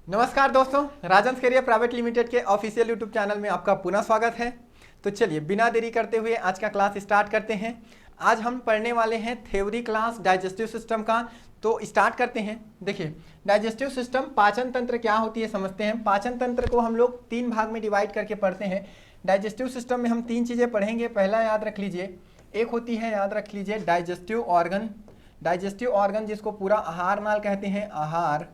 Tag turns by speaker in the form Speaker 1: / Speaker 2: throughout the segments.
Speaker 1: नमस्कार दोस्तों, Rajans career private limited के ऑफिशियल यूट्यूब चैनल में आपका पुनः स्वागत है। तो चलिए बिना देरी करते हुए आज का क्लास स्टार्ट करते हैं। आज हम पढ़ने वाले हैं थ्योरी क्लास डाइजेस्टिव सिस्टम का। तो स्टार्ट करते हैं। देखिए, डाइजेस्टिव सिस्टम पाचन तंत्र क्या होती है समझते हैं। पाचन तंत्र को हम लोग 3 भाग में डिवाइड करके पढ़ते हैं। डाइजेस्टिव सिस्टम में हम 3 चीज़ें पढ़ेंगे। पहला याद रख लीजिए, एक होती है, याद रख लीजिए, डाइजेस्टिव ऑर्गन। डाइजेस्टिव ऑर्गन जिसको पूरा आहार नाल कहते हैं। आहार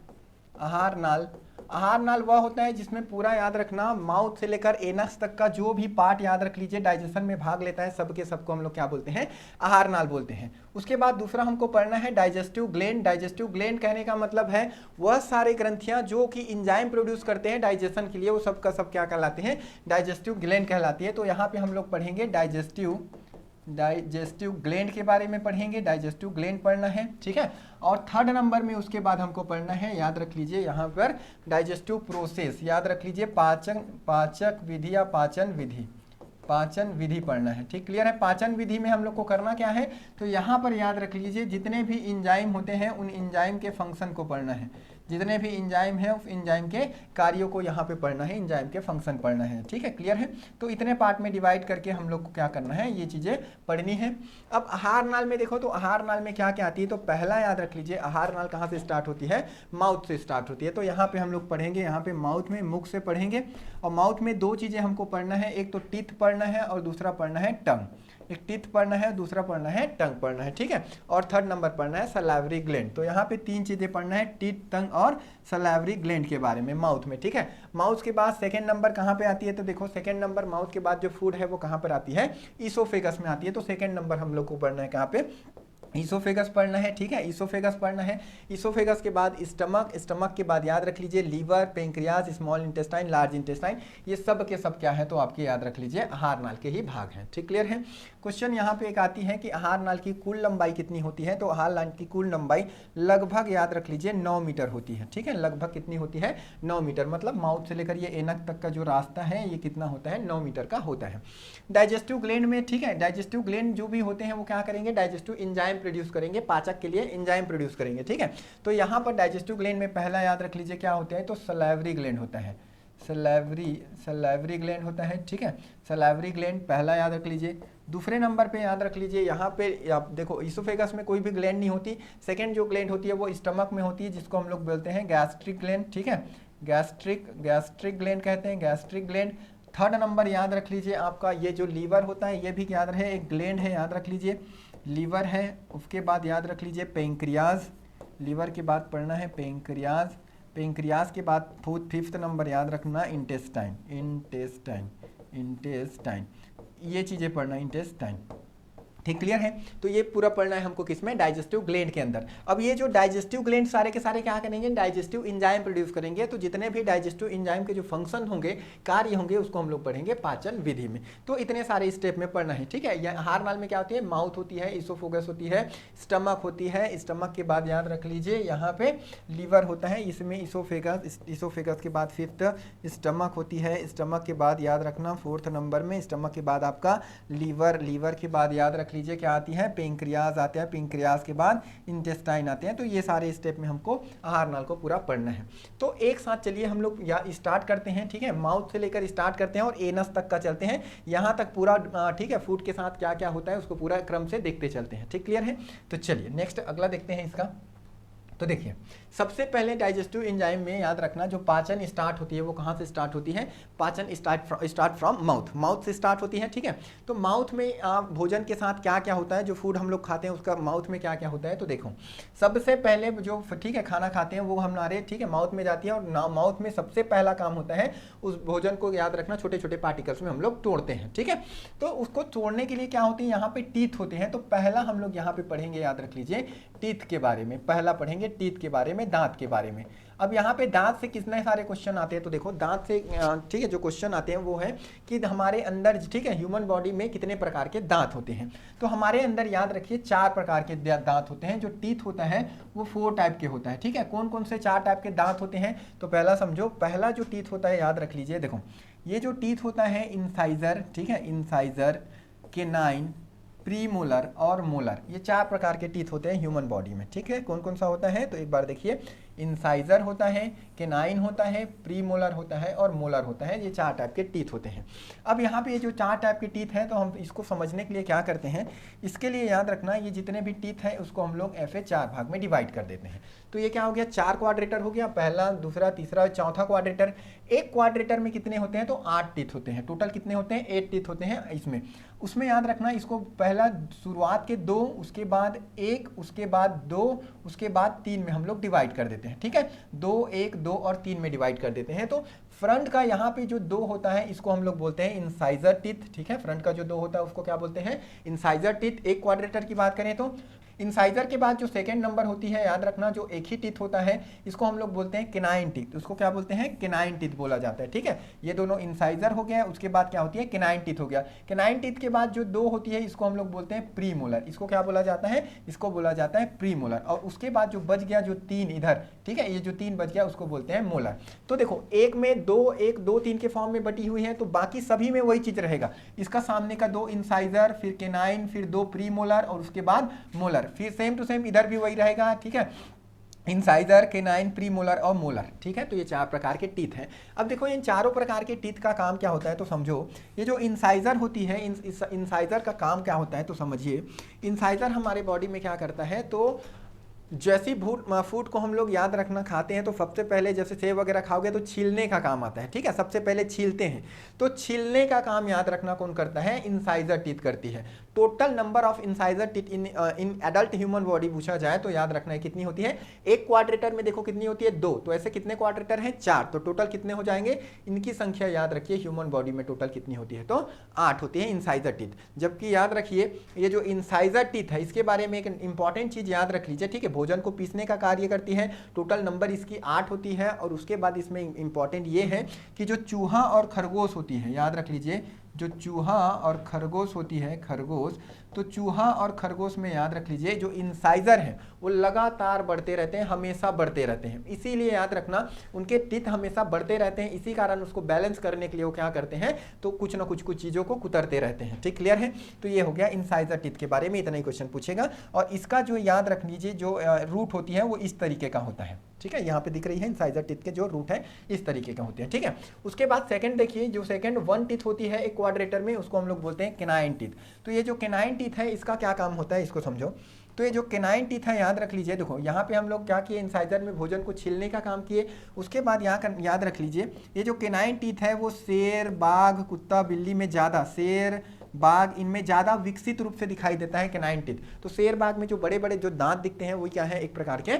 Speaker 1: नाल। आहार नाल वह होता है जिसमें पूरा याद रखना माउथ से लेकर एनस तक का जो भी पार्ट याद रख लीजिए डाइजेशन में भाग लेता है, सबके सबको हम लोग क्या बोलते हैं, आहार नाल बोलते हैं। उसके बाद दूसरा हमको पढ़ना है डाइजेस्टिव ग्लैंड। डाइजेस्टिव ग्लैंड कहने का मतलब है वह सारे ग्रंथियां जो कि इंजाइम प्रोड्यूस करते हैं डाइजेशन के लिए, वो सब का सब क्या कहलाते हैं, डाइजेस्टिव ग्लैंड कहलाती है। तो यहाँ पे हम लोग पढ़ेंगे डाइजेस्टिव ग्लैंड के बारे में पढ़ेंगे। डाइजेस्टिव ग्लैंड पढ़ना है, ठीक है। और थर्ड नंबर में उसके बाद हमको पढ़ना है, याद रख लीजिए यहाँ पर, डाइजेस्टिव प्रोसेस। याद रख लीजिए पाचक विधि या पाचन विधि पढ़ना है। ठीक, क्लियर है। पाचन विधि में हम लोग को करना क्या है, तो यहाँ पर याद रख लीजिए जितने भी इंजाइम होते हैं उन इंजाइम के फंक्शन को पढ़ना है। जितने भी इंजाइम है उस इंजाइम के कार्यों को यहाँ पे पढ़ना है, इंजाइम के फंक्शन पढ़ना है। ठीक है, क्लियर है। तो इतने पार्ट में डिवाइड करके हम लोग को क्या करना है, ये चीज़ें पढ़नी है। अब आहार नाल में देखो, तो आहार नाल में क्या क्या आती है, तो पहला याद रख लीजिए, आहार नाल कहाँ से स्टार्ट होती है, माउथ से स्टार्ट होती है। तो यहाँ पे हम लोग पढ़ेंगे, यहाँ पे माउथ में, मुख से पढ़ेंगे। और माउथ में 2 चीज़ें हमको पढ़ना है, एक तो टीथ पढ़ना है और दूसरा पढ़ना है टंग। एक टीथ पढ़ना है, दूसरा पढ़ना है टंग पढ़ना है, ठीक है। और थर्ड नंबर पढ़ना है सलाइवरी ग्लैंड। तो यहाँ पे 3 चीजें पढ़ना है, टीथ, टंग और सलाइवरी ग्लैंड के बारे में माउथ में, ठीक है। माउथ के बाद सेकंड नंबर कहाँ पे आती है, तो देखो सेकंड नंबर माउथ के बाद जो फूड है वो कहाँ पर आती है, ईसोफेगस में आती है। तो सेकंड नंबर हम लोग को पढ़ना है कहाँ पे, ईसोफेगस पढ़ना है, ठीक है। ईसोफेगस पढ़ना है। ईसोफेगस के बाद स्टमक, स्टमक के बाद याद रख लीजिए liver, pancreas, small intestine, large intestine. ये सब के सब क्या है, तो आपके याद रख लीजिए आहार नाल के ही भाग हैं। ठीक, क्लियर है। क्वेश्चन यहाँ पे एक आती है कि आहार नाल की कुल लंबाई कितनी होती है, तो आहार नाल की कुल लंबाई लगभग याद रख लीजिए 9 मीटर होती है, ठीक है। लगभग कितनी होती है, 9 मीटर। मतलब माउथ से लेकर ये एनक तक का जो रास्ता है ये कितना होता है, 9 मीटर का होता है। डाइजेस्टिव ग्लैंड में, ठीक है, डाइजेस्टिव ग्लैंड जो भी होते हैं वो क्या करेंगे, डाइजेस्टिव एंजाइम प्रोड्यूस करेंगे, पाचक के लिए एंजाइम प्रोड्यूस करेंगे, ठीक है। तो यहाँ पर डाइजेस्टिव ग्लैंड में पहला याद रख लीजिए क्या होता है, तो सलाइवरी ग्लैंड होता है। सलाइवरी ग्लैंड होता है, ठीक है। सलाइवरी ग्लैंड पहला याद रख लीजिए। दूसरे नंबर पे याद रख लीजिए, यहाँ पे आप देखो ईसोफेगस में कोई भी ग्लैंड नहीं होती। सेकंड जो ग्लैंड होती है वो स्टमक में होती है, जिसको हम लोग बोलते हैं गैस्ट्रिक ग्लैंड, ठीक है। गैस्ट्रिक ग्लैंड कहते हैं, गैस्ट्रिक ग्लैंड। थर्ड नंबर याद रख लीजिए आपका ये जो लीवर होता है, ये भी याद रहे एक ग्लैंड है, याद रख लीजिए लीवर है। उसके बाद याद रख लीजिए पेंक्रियाज। लीवर के बाद पढ़ना है पेंक्रियाज। पेंक्रियाज के बाद फिफ्थ नंबर याद रखना इंटेस्टाइन। ये चीज़ें पढ़ना, इंटेस्टाइन। ठीक, क्लियर है। तो ये पूरा पढ़ना है हमको किसमें, डाइजेस्टिव ग्लैंड के अंदर। अब ये जो डाइजेस्टिव ग्लैंड सारे के सारे क्या करेंगे, डाइजेस्टिव एंजाइम प्रोड्यूस करेंगे। तो जितने भी डाइजेस्टिव एंजाइम के जो फंक्शन होंगे, कार्य होंगे, उसको हम लोग पढ़ेंगे पाचन विधि में। तो इतने सारे स्टेप में पढ़ना है, ठीक है। आहार नाल में क्या होती है, माउथ होती है, ईसोफेगस होती है, स्टमक होती है। स्टमक के बाद याद रख लीजिए यहाँ पे लीवर होता है, इसमें ईसोफेगस के बाद फिफ्थ स्टमक होती है। स्टमक के बाद याद रखना फोर्थ नंबर में, स्टमक के बाद आपका लीवर के बाद याद रख लीजिए क्या आती है, पेंक्रियाज आते हैं। पेंक्रियाज के बाद इंटेस्टाइन आते हैं। तो ये सारे स्टेप में हमको आहार नाल को पूरा पढ़ना है। तो एक साथ चलिए हम लोग स्टार्ट करते हैं, ठीक है। माउथ से लेकर स्टार्ट करते हैं और एनस तक का चलते हैं, यहाँ तक पूरा, ठीक है। फूड के साथ क्या क्या होता है उसको पूरा क्रम से देखते चलते हैं। ठीक, क्लियर है। तो चलिए नेक्स्ट अगला देखते हैं इसका। तो देखिए, सबसे पहले डाइजेस्टिव एंजाइम में याद रखना जो पाचन स्टार्ट होती है वो कहाँ से स्टार्ट होती है, पाचन स्टार्ट फ्रॉम माउथ से स्टार्ट होती है, ठीक है। तो माउथ में भोजन के साथ क्या क्या होता है, जो फूड हम लोग खाते हैं उसका माउथ में क्या क्या होता है, तो देखो सबसे पहले जो, ठीक है, खाना खाते हैं वो हमारे, ठीक है, माउथ में जाती है। और माउथ में सबसे पहला काम होता है उस भोजन को याद रखना छोटे छोटे पार्टिकल्स में हम लोग तोड़ते हैं, ठीक है। तो उसको तोड़ने के लिए क्या होती है, यहाँ पे टीथ होते हैं। तो पहला हम लोग यहाँ पे पढ़ेंगे, याद रख लीजिए टीथ के बारे में, पहला पढ़ेंगे टीथ के बारे में, दांत के बारे में। अब यहाँ पे दांत से कितने सारे क्वेश्चन आते हैं, तो देखो दांत से, ठीक है, जो क्वेश्चन आते हैं वो है कि हमारे अंदर, ठीक है, ह्यूमन बॉडी में कितने प्रकार के दांत होते हैं। तो हमारे अंदर याद रखिए 4 प्रकार के दांत होते हैं। जो टीथ होता है वो 4 टाइप के होता है, ठीक है। कौन कौन से 4 टाइप के दांत होते हैं, तो पहला समझो, पहला जो टीथ होता है याद रख लीजिए, देखो ये जो टीथ होता है इंसाइजर, ठीक है, इंसाइजर, केनाइन, प्रीमोलर और मोलर, ये 4 प्रकार के टीथ होते हैं ह्यूमन बॉडी में, ठीक है। कौन कौन सा होता है, तो एक बार देखिए इंसाइजर होता है, केनाइन होता है, प्रीमोलर होता है और मोलर होता है। ये 4 टाइप के टीथ होते हैं। अब यहाँ पे ये जो 4 टाइप के टीथ हैं तो हम इसको समझने के लिए क्या करते हैं, इसके लिए याद रखना ये जितने भी टीथ हैं उसको हम लोग ऐसे 4 भाग में डिवाइड कर देते हैं। तो ये क्या हो गया, 4 क्वाड्रेटर हो गया, पहला, दूसरा, तीसरा, चौथा क्वाड्रेटर। एक क्वाड्रेटर में कितने होते हैं, तो 8 टीथ होते हैं। टोटल कितने होते हैं, 8 टीथ होते हैं इसमें। उसमें याद रखना इसको पहला शुरुआत के 2, उसके बाद 1, उसके बाद 2, उसके बाद 3 में हम लोग डिवाइड कर देते हैं। ठीक है, 2, 1, 2 और 3 में डिवाइड कर देते हैं। तो फ्रंट का यहाँ पे जो 2 होता है इसको हम लोग बोलते हैं इंसाइजर टीथ। ठीक है, फ्रंट का जो 2 होता है उसको क्या बोलते हैं, इंसाइजर टीथ। एक क्वाड्रेटर की बात करें तो इंसाइजर के बाद जो सेकंड नंबर होती है, याद रखना जो एक ही टीथ होता है इसको हम लोग बोलते हैं केनाइन टीथ। उसको क्या बोलते हैं, केनाइन टीथ बोला जाता है। ठीक है, ये दोनों इंसाइजर हो गया, उसके बाद क्या होती है, केनाइन टीथ हो गया। केनाइन टीथ के बाद जो 2 होती है इसको हम लोग बोलते हैं प्रीमोलर। इसको क्या बोला जाता है, इसको बोला जाता है प्रीमोलर। और उसके बाद जो बच गया जो 3 इधर, ठीक है, ये जो 3 बच गया उसको बोलते हैं मोलर। तो देखो एक में 2, 1, 2, 3 के फॉर्म में बटी हुई है, तो बाकी सभी में वही चीज रहेगा। इसका सामने का 2 इंसाइजर, फिर केनाइन, फिर 2 प्रीमोलर और उसके बाद मोलर। फिर सेम टू सेम इधर भी वही रहेगा। ठीक है, इंसाइजर, केनाइन, प्रीमोलर और मोलर। ठीक है, तो ये 4 प्रकार के टीथ हैं। अब देखो इन चारों प्रकार के टीथ का काम क्या होता है, तो समझो। ये जो इंसाइजर होती है, इंसाइजर का काम क्या होता है, तो समझिए। इंसाइजर हमारे बॉडी में क्या करता है, तो जैसी फूड को हम लोग याद रखना खाते हैं तो सबसे पहले जैसे सेब वगैरह खाओगे तो छीलने का काम आता है। ठीक है, सबसे पहले छीलते हैं, तो छीलने का काम याद रखना कौन करता है, इंसाइजर टीथ करती है। Total number of incisor teeth in adult human body पूछा जाए तो याद रखना है कितनी होती है, एक क्वाड्रेटर में देखो कितनी होती है, 2। तो ऐसे कितने क्वाड्रेटर हैं, 4। तो टोटल कितने हो जाएंगे, इनकी संख्या याद रखिए ह्यूमन बॉडी में टोटल कितनी होती है, तो 8 होती है इंसाइजर टीथ। जबकि याद रखिए ये जो इंसाइजर टीथ है इसके बारे में एक इंपॉर्टेंट चीज याद रख लीजिए। ठीक है, भोजन को पीसने का कार्य करती है। टोटल नंबर इसकी 8 होती है। और उसके बाद इसमें इंपॉर्टेंट ये है कि जो चूहा और खरगोश होती है, याद रख लीजिए, जो चूहा और खरगोश होती है, खरगोश, तो चूहा और खरगोश में याद रख लीजिए जो इंसाइजर हैं वो लगातार बढ़ते रहते हैं, हमेशा बढ़ते रहते हैं। इसीलिए याद रखना उनके टीथ हमेशा बढ़ते रहते हैं। इसी कारण उसको बैलेंस करने के लिए वो क्या करते हैं, तो कुछ ना कुछ चीज़ों को कुतरते रहते हैं। ठीक, क्लियर है। तो ये हो गया इंसाइजर टीथ के बारे में, इतना ही क्वेश्चन पूछेगा। और इसका जो याद रख लीजिए जो रूट होती है वो इस तरीके का होता है। ठीक है, यहाँ पे दिख रही है इंसाइजर टीथ के जो रूट है इस तरीके का होते हैं। ठीक है, उसके बाद सेकंड देखिए, जो सेकंड 1 टीथ होती है एक क्वाड्रेटर में उसको हम लोग बोलते हैं केनाइन टीथ। तो ये जो केनाइन टीथ है इसका क्या काम होता है, इसको समझो। तो ये जो केनाइन टीथ है याद रख लीजिए, देखो यहाँ पे हम लोग क्या किए, इंसाइजर में भोजन को छीलने का काम किए। उसके बाद यहाँ याद रख लीजिए ये जो केनाइन टीथ है वो शेर, बाघ, कुत्ता, बिल्ली में ज़्यादा, शेर, बाघ इनमें ज़्यादा विकसित रूप से दिखाई देता है केनाइन टीथ। तो शेर, बाघ में जो बड़े बड़े जो दांत दिखते हैं वो क्या है, एक प्रकार के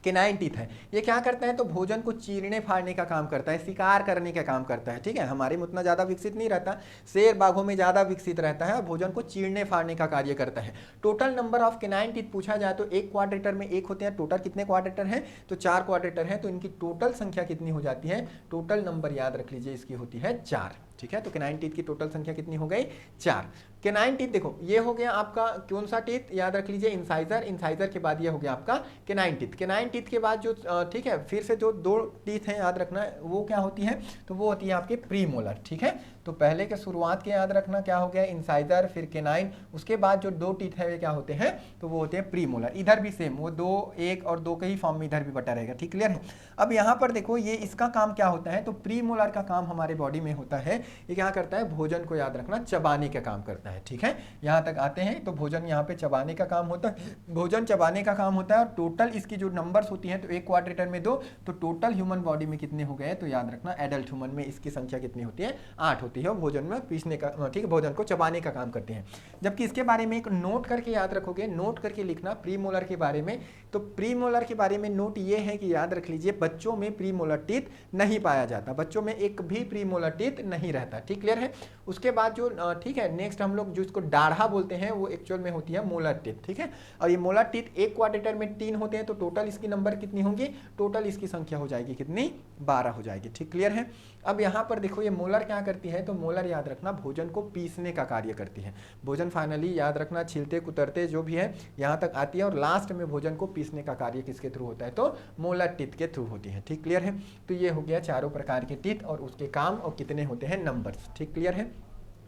Speaker 1: केनाइन टीथ है। ये क्या करता है, तो भोजन को चीरने फाड़ने का काम करता है, शिकार करने का काम करता है। ठीक है, हमारे में उतना ज़्यादा विकसित नहीं रहता, शेर बाघों में ज़्यादा विकसित रहता है और भोजन को चीरने फाड़ने का कार्य करता है। Total number of canine teeth पूछा जाए तो एक क्वाड्रेटर में 1 होते हैं। टोटल कितने क्वाड्रेटर हैं, तो 4 क्वाड्रेटर हैं। तो इनकी टोटल संख्या कितनी हो जाती है, टोटल नंबर याद रख लीजिए इसकी होती है 4। ठीक है, तो केनाइन टीथ की टोटल संख्या कितनी हो गई, 4। केनाइन टीथ देखो ये हो गया आपका कौन सा टीथ, याद रख लीजिए इंसाइजर। इंसाइजर के बाद ये हो गया आपका केनाइन टीथ। केनाइन टीथ के बाद जो ठीक है फिर से जो 2 टीथ हैं याद रखना वो क्या होती है, तो वो होती है आपके प्रीमोलर। ठीक है, तो पहले के शुरुआत के याद रखना क्या हो गया, इंसाइजर, फिर केनाइन, उसके बाद जो 2 टीथ है वे क्या होते हैं, तो वो होते हैं प्रीमोलर। इधर भी सेम वो 2, 1 और 2 के ही फॉर्म में इधर भी बटा रहेगा। ठीक, क्लियर है। अब यहाँ पर देखो ये इसका काम क्या होता है, तो प्रीमोलर का काम हमारे बॉडी में होता है, ये क्या करता है, भोजन को याद रखना चबाने का काम करता है। ठीक है, यहाँ तक आते हैं तो भोजन यहाँ पे चबाने का काम होता है, भोजन चबाने का काम होता है। और टोटल इसकी जो नंबर्स होती हैं तो एक क्वाड्रेटर में 2, तो टोटल ह्यूमन बॉडी में कितने हो गए, तो याद रखना एडल्ट ह्यूमन में इसकी संख्या कितनी होती है, 8 होती है। भोजन में पीसने का, ठीक है, भोजन को चबाने का काम करते हैं। जबकि इसके बारे में एक नोट करके याद रखोगे, नोट करके लिखना प्रीमोलर के बारे में। तो प्रीमोलर के बारे में नोट ये है कि याद रख लीजिए बच्चों में प्रीमोलर टीथ नहीं पाया जाता, बच्चों में एक भी प्रीमोलर टीथ नहीं रहता। ठीक, क्लियर है। उसके बाद जो ठीक है नेक्स्ट हम लोग जो इसको दाढ़ा बोलते हैं वो एक्चुअल में होती है मोलर टीथ। ठीक है, और ये मोलर टीथ एक क्वाड्रेटर में 3 होते हैं। तो टोटल इसकी नंबर कितनी होंगी, टोटल इसकी संख्या हो जाएगी कितनी, 12 हो जाएगी। ठीक, क्लियर है। अब यहाँ पर देखो ये मोलर क्या करती है, तो मोलर याद रखना भोजन को पीसने का कार्य करती है। भोजन फाइनली याद रखना छिलते कुतरते जो भी है यहाँ तक आती है और लास्ट में भोजन को पीसने का कार्य किसके थ्रू होता है, तो मोलर टीथ के थ्रू होती है। ठीक, क्लियर है। तो ये हो गया चारों प्रकार के टीथ और उसके काम और कितने होते हैं नंबर्स। ठीक, क्लियर है।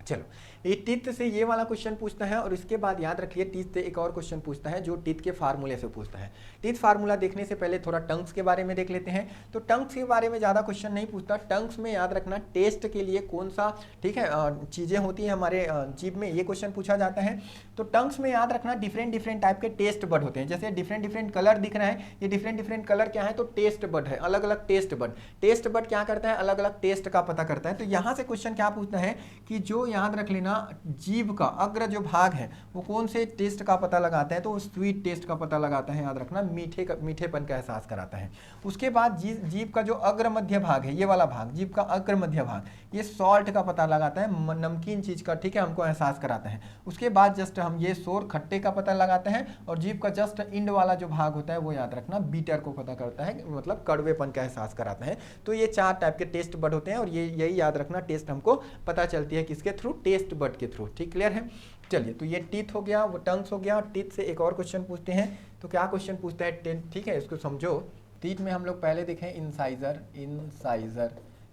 Speaker 1: चलो ये टीथ से ये वाला क्वेश्चन पूछता है, और इसके बाद याद रखिए टीथ से एक और क्वेश्चन पूछता है जो टीथ के फार्मूले से पूछता है। टीथ फार्मूला देखने से पहले थोड़ा टंग्स के बारे में देख लेते हैं। तो टंग्स के बारे में ज़्यादा क्वेश्चन नहीं पूछता। टंग्स में याद रखना टेस्ट के लिए कौन सा, ठीक है, चीज़ें होती हैं हमारे जीभ में, ये क्वेश्चन पूछा जाता है। तो टंग्स में याद रखना डिफरेंट डिफरेंट टाइप के टेस्ट बड होते हैं। जैसे डिफरेंट डिफरेंट कलर दिख रहा है, ये डिफरेंट डिफरेंट कलर क्या है, तो टेस्ट बड है, अलग अलग टेस्ट बड। टेस्ट बड क्या करता है, अलग अलग टेस्ट का पता करता है। तो यहाँ से क्वेश्चन क्या पूछता है कि जो याद रख लेना जीभ का अग्र जो भाग है वो कौन से टेस्ट का पता लगाता है, तो स्वीट टेस्ट का पता लगाता है, याद रखना मीठेपन का एहसास कराता है। उसके बाद जीभ का जो अग्र मध्य भाग है, ये वाला भाग जीभ का अग्र मध्य भाग, ये सॉल्ट का पता लगाता है, नमकीन चीज का, ठीक है, हमको एहसास कराता है। उसके बाद जस्ट हम ये सोर खट्टे का पता लगाते हैं, और जीभ का जस्ट इंड वाला जो भाग होता है वो याद रखना बीटर को पता करता है, मतलब कड़वेपन का एहसास कराता है। तो ये 4 टाइप के टेस्ट बड होते हैं, और ये यही याद रखना, टेस्ट हमको पता चलती है किसके थ्रू, टेस्ट बड के थ्रू। ठीक, क्लियर है। चलिए, तो ये टीथ हो गया, वो टंग्स हो गया। टीथ से एक और क्वेश्चन पूछते हैं। तो क्या क्वेश्चन पूछता है, ठीक है, इसको समझो। टीथ में हम लोग पहले देखें इंसाइजर, इंसाइजर,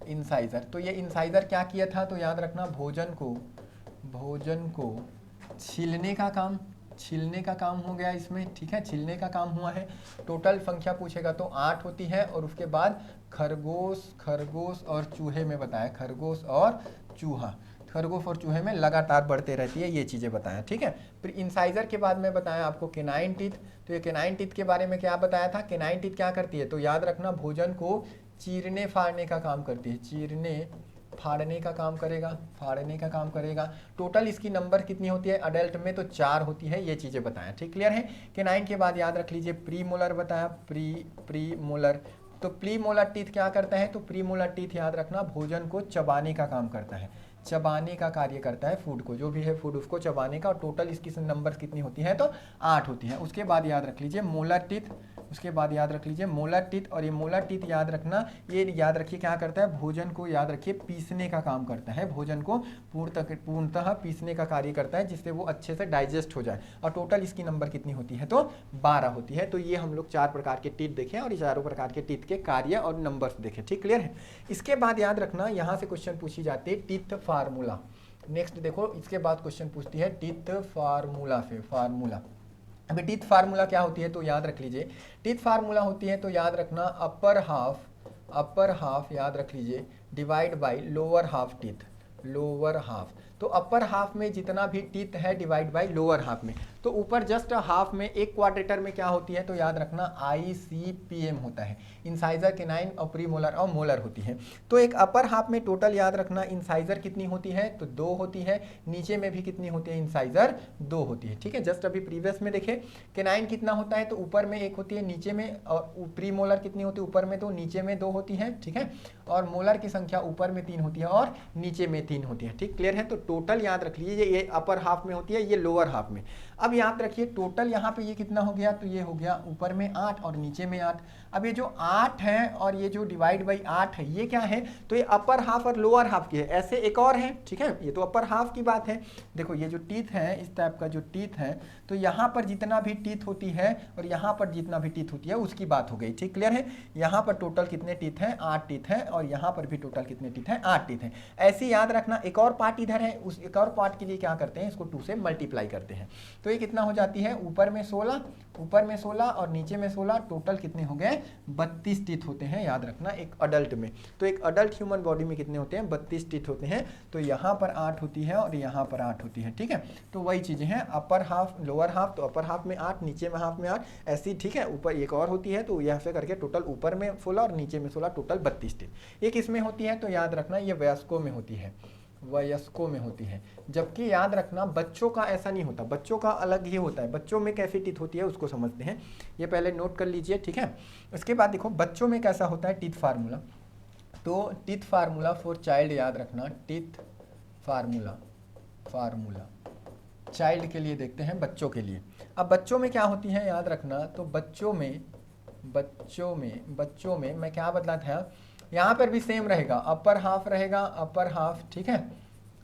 Speaker 1: इंसाइजर। तो ये इंसाइजर क्या किया था, तो याद रखना भोजन को छीलने का काम हो गया इसमें, ठीक है, छीलने का काम हुआ है। टोटल संख्या पूछेगा तो 8 होती है, और उसके बाद खरगोश और चूहे में बताया, खरगोश और चूहे में लगातार बढ़ते रहती है, ये चीज़ें बताया, ठीक है। फिर इंसाइजर के बाद में बताया आपको केनाइन टीथ। तो ये केनाइन टीथ के बारे में क्या बताया था, केनाइन टीथ क्या करती है, तो याद रखना भोजन को चीरने फाड़ने का काम करती है, चीरने फाड़ने का काम करेगा। टोटल इसकी नंबर कितनी होती है अडल्ट में, तो 4 होती है, ये चीज़ें बताया, ठीक, क्लियर है। केनाइन के बाद याद रख लीजिए प्रीमोलर बताया, प्रीमोलर। तो प्रीमोलर टीथ क्या करता है, तो प्रीमोलर टीथ याद रखना भोजन को चबाने का काम करता है, चबाने का कार्य करता है, फूड को, जो भी है फूड उसको चबाने का। और टोटल इसकी नंबर कितनी होती है, तो 8 होती है। उसके बाद याद रख लीजिए मोलर टीथ, मोलर टीथ। और ये मोलर टीथ याद रखना, ये याद रखिए क्या करता है, भोजन को याद रखिए पीसने का काम करता है, भोजन को पूर्णतः पीसने का कार्य करता है, जिससे वो अच्छे से डाइजेस्ट हो जाए। और टोटल इसकी नंबर कितनी होती है, तो 12 होती है। तो ये हम लोग 4 प्रकार के टीथ देखें, और ये चारों प्रकार के टीथ के कार्य और नंबर्स देखें, ठीक, क्लियर है। इसके बाद याद रखना यहाँ से क्वेश्चन पूछी जाती है टीथ फार्मूला। नेक्स्ट देखो, इसके बाद क्वेश्चन पूछती है टीथ फार्मूला से, फार्मूला। अभी टीथ फार्मूला क्या होती है, तो याद रख लीजिए, टीथ फार्मूला होती है, तो याद रखना अपर हाफ याद रख लीजिए divide by lower half teeth, lower half. तो अपर हाफ में जितना भी टीथ है डिवाइड बाय लोअर हाफ में। तो ऊपर जस्ट हाफ में एक क्वाड्रेटर में क्या होती है, तो याद रखना ICPM होता है, इंसाइजर, केनाइन और प्रीमोलर और मोलर होती है। तो एक अपर हाफ में टोटल याद रखना इंसाइजर कितनी होती है, तो 2 होती है, नीचे में भी कितनी होती है, इंसाइजर 2 होती है, ठीक है। जस्ट अभी प्रीवियस में देखे केनाइन कितना होता है, तो ऊपर में 1 होती है, नीचे में, और प्रीमोलर कितनी होती है, ऊपर में 2, नीचे में 2 होती है, ठीक है। और मोलर की संख्या ऊपर में 3 होती है और नीचे में 3 होती है, ठीक, क्लियर है। तो टोटल याद रख लीजिए, ये अपर हाफ में होती है, ये लोअर हाफ में। अब याद रखिए टोटल यहाँ पे ये कितना हो गया, तो ये हो गया ऊपर में 8 और नीचे में 8। अब ये जो 8 है और ये जो डिवाइड बाई 8 है, ये क्या है, तो ये अपर हाफ और लोअर हाफ की है। ऐसे एक और है, ठीक है, ये तो अपर हाफ की बात है। देखो ये जो टीथ है, इस टाइप का जो टीथ है, तो यहाँ पर जितना भी टीथ होती है और यहाँ पर जितना भी टीथ होती है उसकी बात हो गई, ठीक, क्लियर है। यहाँ पर टोटल कितने टीथ हैं, 8 टीथ हैं, और यहाँ पर भी टोटल कितने टीथ हैं, 8 टीथ हैं। ऐसे याद रखना, एक और पार्ट इधर है, उस एक और पार्ट के लिए क्या करते हैं, इसको 2 से मल्टीप्लाई करते हैं। तो ये कितना हो जाती है, ऊपर में 16 और नीचे में 16, टोटल कितने हो गए, 32 टीथ होते हैं, याद रखना एक अडल्ट में। तो एक अडल्ट ह्यूमन बॉडी में कितने होते हैं, 32 टीथ होते हैं। तो यहाँ पर 8 होती है और यहाँ पर 8 होती है, ठीक है। तो वही चीज़ें हैं, अपर हाफ लोअर हाफ, तो अपर हाफ में 8, नीचे में हाफ में 8, ऐसी, ठीक है। ऊपर एक और होती है, तो यहाँ से करके टोटल ऊपर में 16 और नीचे में 16, टोटल 32 टीथ। एक इसमें होती है, तो याद रखना ये वयस्कों में होती है, वयस्कों में होती है। जबकि याद रखना बच्चों का ऐसा नहीं होता, बच्चों का अलग ही होता है। बच्चों में कैसी टीथ होती है उसको समझते हैं, ये पहले नोट कर लीजिए, ठीक है। उसके बाद देखो बच्चों में कैसा होता है टीथ फार्मूला। तो टीथ फार्मूला फॉर चाइल्ड याद रखना, टीथ फार्मूला चाइल्ड के लिए देखते हैं, बच्चों के लिए। अब बच्चों में क्या होती है याद रखना, तो बच्चों में मैं क्या बदला था, यहाँ पर भी सेम रहेगा, अपर हाफ रहेगा, अपर हाफ, ठीक है,